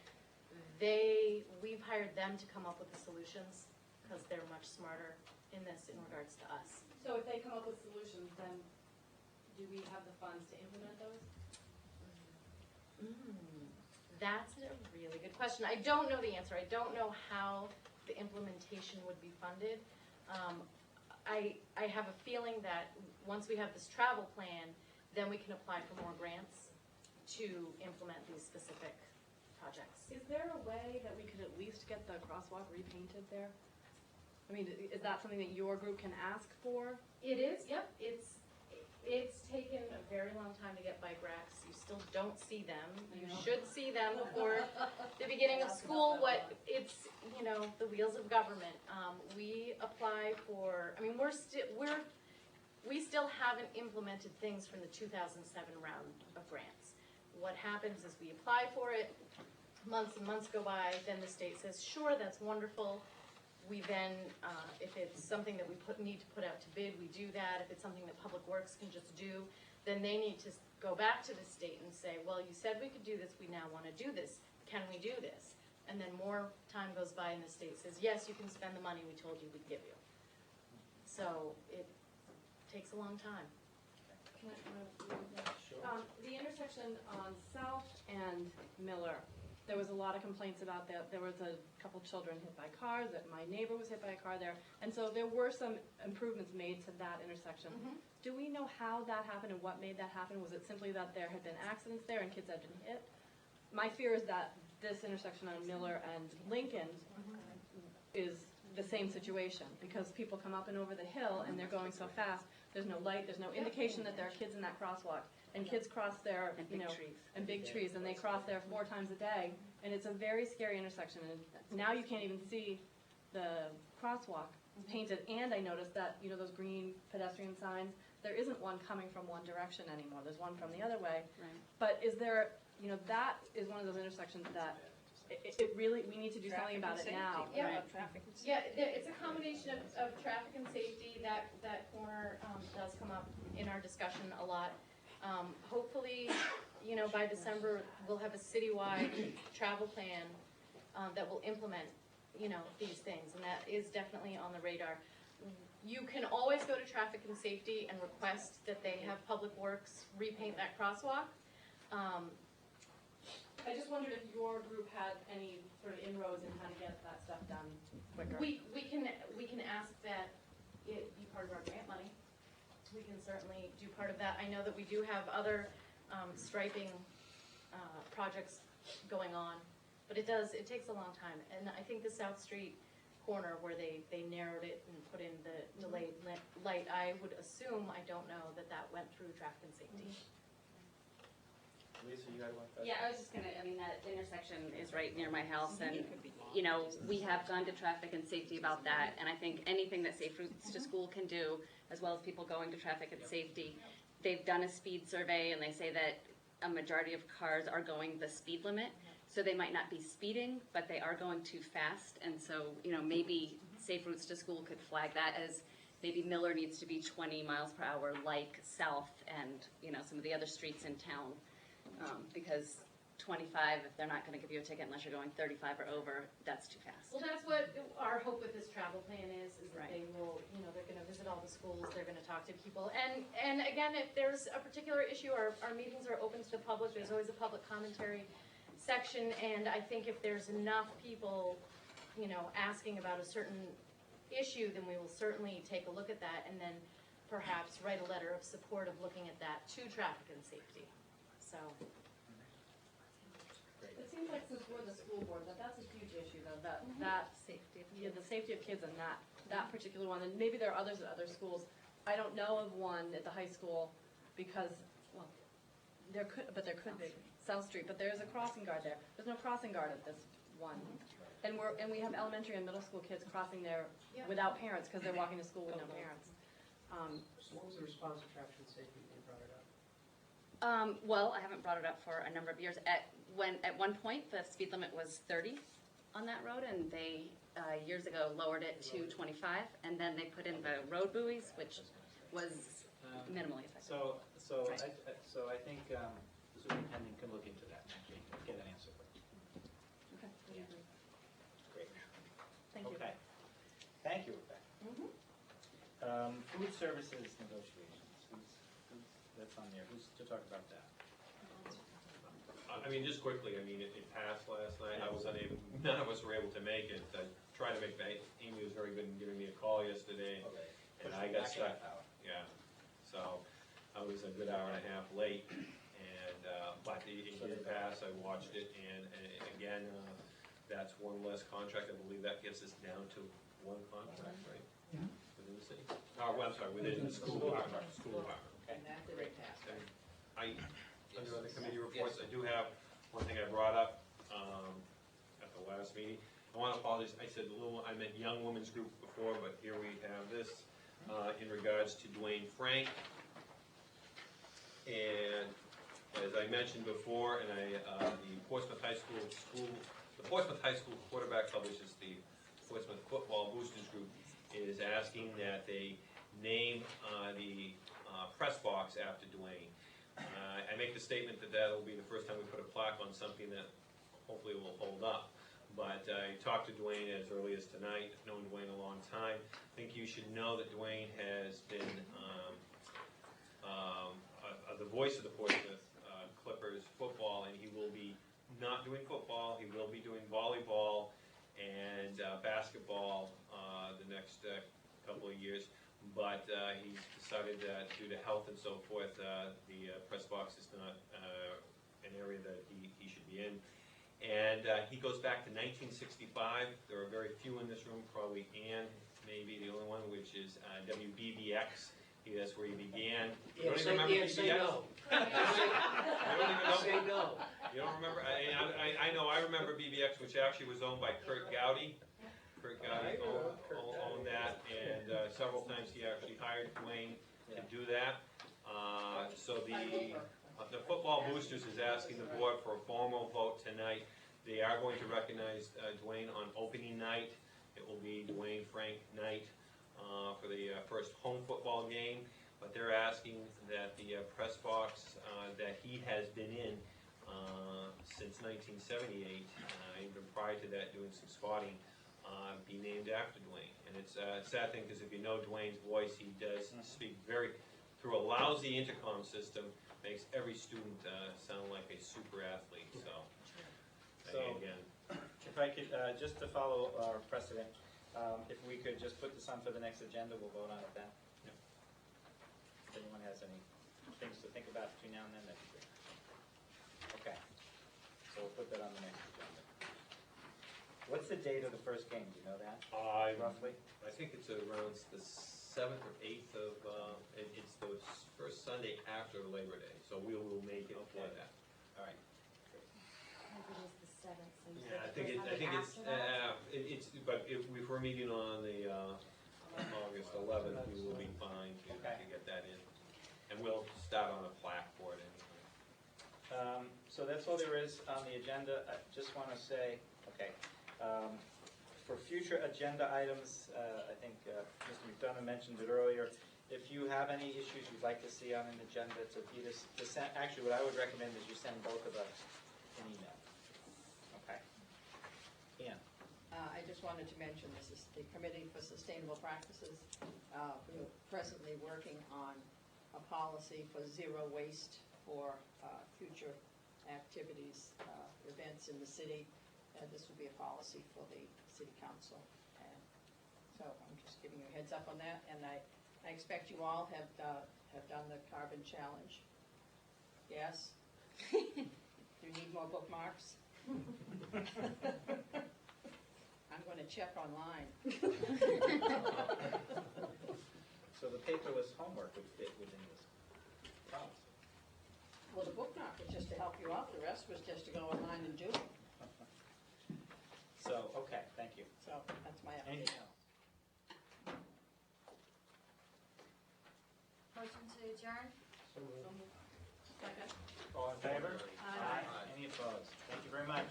we've hired them to come up with the solutions, because they're much smarter in this in regards to us.
So if they come up with solutions, then do we have the funds to implement those?
That's a really good question. I don't know the answer. I don't know how the implementation would be funded. I have a feeling that once we have this travel plan, then we can apply for more grants to implement these specific projects.
Is there a way that we could at least get the crosswalk repainted there? I mean, is that something that your group can ask for?
It is, yep. It's taken a very long time to get bike racks. You still don't see them. You should see them before the beginning of school. The wheels of government. We apply for, we still haven't implemented things from the 2007 round of grants. What happens is we apply for it, months and months go by, then the state says, sure, that's wonderful. We then, if it's something that we need to put out to bid, we do that. If it's something that Public Works can just do, then they need to go back to the state and say, well, you said we could do this, we now want to do this. Can we do this? And then more time goes by and the state says, yes, you can spend the money we told you we'd give you. So it takes a long time.
The intersection on South and Miller, there was a lot of complaints about that. There was a couple children hit by cars, that my neighbor was hit by a car there. And so there were some improvements made to that intersection. Do we know how that happened and what made that happen? Was it simply that there had been accidents there and kids had been hit? My fear is that this intersection on Miller and Lincoln is the same situation, because people come up and over the hill and they're going so fast, there's no light, there's no indication that there are kids in that crosswalk. And kids cross there, and big trees, and they cross there 4 times a day, and it's a very scary intersection. And now you can't even see the crosswalk painted, and I noticed that, those green pedestrian signs, there isn't one coming from one direction anymore, there's one from the other way.
Right.
But is there, that is one of those intersections that it really, we need to do something about it now.
Yeah, it's a combination of traffic and safety. That corner does come up in our discussion a lot. Hopefully, by December, we'll have a citywide travel plan that will implement, these things, and that is definitely on the radar. You can always go to traffic and safety and request that they have Public Works repaint that crosswalk.
I just wondered if your group had any sort of inroads in how to get that stuff done quicker.
We can ask that it be part of our grant money. We can certainly do part of that. I know that we do have other striping projects going on, but it takes a long time. And I think the South Street corner where they narrowed it and put in the delayed light, I would assume, I don't know, that went through traffic and safety.
Lisa, you got one question?
Yeah, I was just gonna, that intersection is right near my house, and, we have gone to traffic and safety about that, and I think anything that Safe Routes to School can do, as well as people going to traffic and safety, they've done a speed survey, and they say that a majority of cars are going the speed limit, so they might not be speeding, but they are going too fast, and so, maybe Safe Routes to School could flag that as maybe Miller needs to be 20 miles per hour like South and, some of the other streets in town. Because 25, if they're not going to give you a ticket unless you're going 35 or over, that's too fast.
Well, that's what our hope with this travel plan is that
Right.
they will, they're going to visit all the schools, they're going to talk to people. And again, if there's a particular issue, our meetings are open to the public, there's always a public commentary section, and I think if there's enough people, asking about a certain issue, then we will certainly take a look at that and then perhaps write a letter of support of looking at that to traffic and safety. So.
It seems like since we're the school board, that's a huge issue though, that
Safety of
yeah, the safety of kids and that particular one, and maybe there are others at other schools. I don't know of one at the high school because, well, there could be, South Street, but there's a crossing guard there. There's no crossing guard at this one. And we have elementary and middle school kids crossing there without parents because they're walking to school with no parents.
So what was the response to traffic and safety when you brought it up?
Well, I haven't brought it up for a number of years. At one point, the speed limit was 30 on that road, and they years ago lowered it to 25, and then they put in the road buoys, which was minimally effective.
So I think the superintendent can look into that and get an answer for you.
Okay.
Great.
Thank you.
Okay. Thank you, Rebecca. Food services negotiations. That's on there. Who's to talk about that?
Just quickly, it passed last night. I was unable, none of us were able to make it. I tried to make that. Amy was very good in giving me a call yesterday, and I got stuck. Yeah. So I was a good hour and a half late, and but it did pass. I watched it, and again, that's one less contract. I believe that gets us down to one contract, right?
Yeah.
Within the city. Oh, well, I'm sorry, within the school department. School department.
Okay.
Great. Under the committee reports, I do have one thing I brought up at the last meeting. I want to apologize. I said I meant Young Women's Group before, but here we have this in regards to Dwayne Frank. And as I mentioned before, and the Portsmouth High School quarterback publishes the Portsmouth Football Boosters Group is asking that they name the press box after Dwayne. I make the statement that that'll be the first time we put a plaque on something that hopefully will hold up. But I talked to Dwayne as early as tonight. I've known Dwayne a long time. I think you should know that Dwayne has been the voice of the Portsmouth Clippers football, and he will be not doing football. He will be doing volleyball and basketball the next couple of years. But he's decided that due to health and so forth, the press box is not an area that he should be in. And he goes back to 1965. There are very few in this room, probably Ann may be the only one, which is WBBX. That's where he began. You don't even remember BBX?
Say no.
You don't even know?
Say no.
You don't remember? I know, I remember BBX, which actually was owned by Kurt Gowdy. Kurt Gowdy owned that, and several times he actually hired Dwayne to do that. So the Football Boosters is asking the board for a formal vote tonight. They are going to recognize Dwayne on opening night. It will be Dwayne Frank night for the first home football game. But they're asking that the press box that he has been in since 1978, even prior to that doing some spotting, be named after Dwayne. And it's a sad thing because if you know Dwayne's voice, he does speak through a lousy intercom system, makes every student sound like a super athlete. So again.
If I could, just to follow our precedent, if we could just put this on for the next agenda, we'll vote on it then. If anyone has any things to think about between now and then, that'd be great. Okay, so we'll put that on the next agenda. What's the date of the first game? Do you know that, roughly?
I think it's around the 7th or 8th of, it's the first Sunday after Labor Day, so we will make it for that.
All right.
I think it is the 7th. so you
Yeah,
said
I think
it's
but if we're meeting on the August 11th, we will be fine to get that in. And we'll start on a plaque for it anyway.
So that's all there is on the agenda. I just want to say, for future agenda items, I think Mr. McDonough mentioned it earlier. If you have any issues you'd like to see on an agenda, actually what I would recommend is you send both of us an email. Okay. Ian?
I just wanted to mention, this is the Committee for Sustainable Practices. We're presently working on a policy for zero waste for future activities, events in the city. This will be a policy for the City Council. And so I'm just giving you a heads up on that. And I expect you all have done the carbon challenge. Yes? Do you need more bookmarks? I'm going to check online.
So the paperless homework would fit within this policy.
Well, the bookmark was just to help you out. The rest was just to go online and do it.
So, okay, thank you.
So that's my update.
Anything else?
Motion to adjourn?
Second.
All in favor?
Aye.
Any opposed? Thank you very much.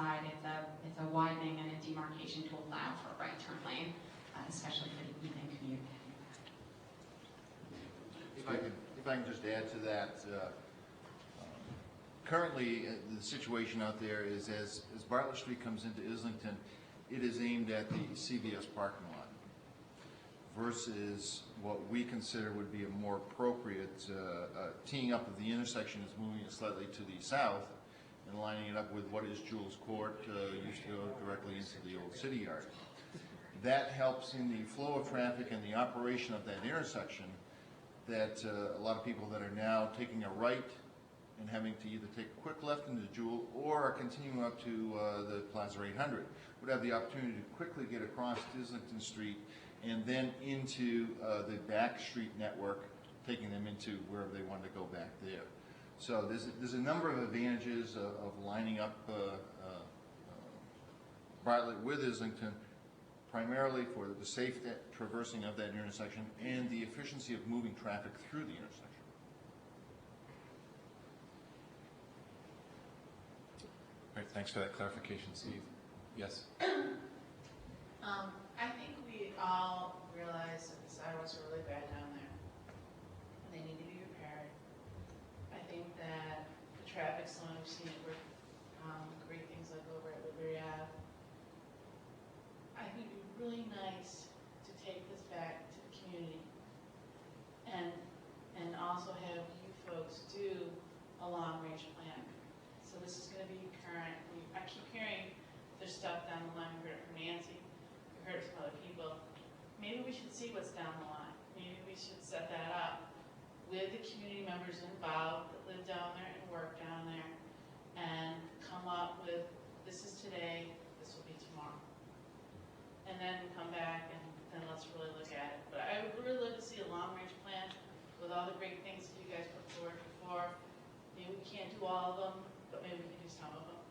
side, it's a widening and a demarcation to allow for a right turn lane, especially for the evening commute.
If I can just add to that, currently the situation out there is as Bartlett Street comes into Islington, it is aimed at the CVS parking lot versus what we consider would be a more appropriate teeing up of the intersection is moving it slightly to the south and lining it up with what is Jules Court, used to go directly into the old city yard. That helps in the flow of traffic and the operation of that intersection, that a lot of people that are now taking a right and having to either take a quick left into Jewel or continuing up to the Plaza 800 would have the opportunity to quickly get across Islington Street and then into the back street network, taking them into wherever they want to go back there. So there's a number of advantages of lining up Bartlett with Islington, primarily for the safe traversing of that intersection and the efficiency of moving traffic through the intersection.
Great, thanks for that clarification, Steve. Yes?
I think we all realize that the sidewalks are really bad down there. And they need to be repaired. I think that the traffic slowing, we've seen it work, great things like over at Woodbury Ave. I think it would be really nice to take this back to the community and also have you folks do a long-range plan. So this is going to be current. I keep hearing there's stuff down the line. We heard it from Nancy. We heard it from other people. Maybe we should see what's down the line. Maybe we should set that up with the community members involved that live down there and work down there and come up with, this is today, this will be tomorrow. And then come back and then let's really look at it. But I would really like to see a long-range plan with all the great things that you guys put forward before. Maybe we can't do all of them, but maybe we can do some of them.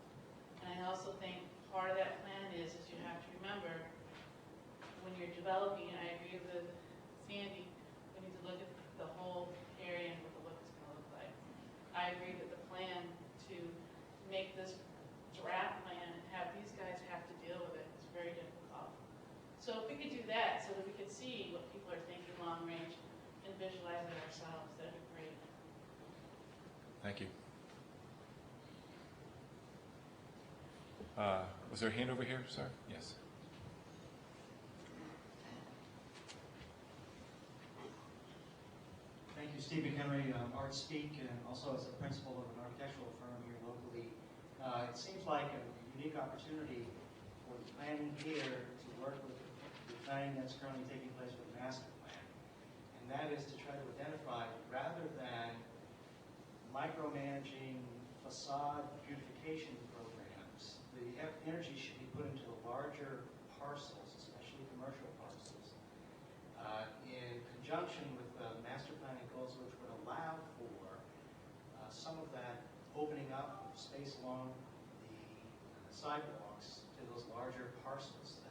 And I also think part of that plan is you have to remember when you're developing, and I agree with Sandy, we need to look at the whole area and what the look is going to look like. I agree that the plan to make this draft plan and have these guys have to deal with it is very difficult. So if we could do that so that we could see what people are thinking long range and visualize it ourselves, that'd be great.
Thank you. Was there a hand over here, sir? Yes.
Thank you, Steve McHenry, Art Speak, and also as a principal of an architectural firm here locally. It seems like a unique opportunity for the planning here to work with the planning that's currently taking place with the master plan. And that is to try to identify, rather than micromanaging facade beautification programs, the energy should be put into the larger parcels, especially commercial parcels, in conjunction with master planning goals which would allow for some of that opening up of space along the sidewalks to those larger parcels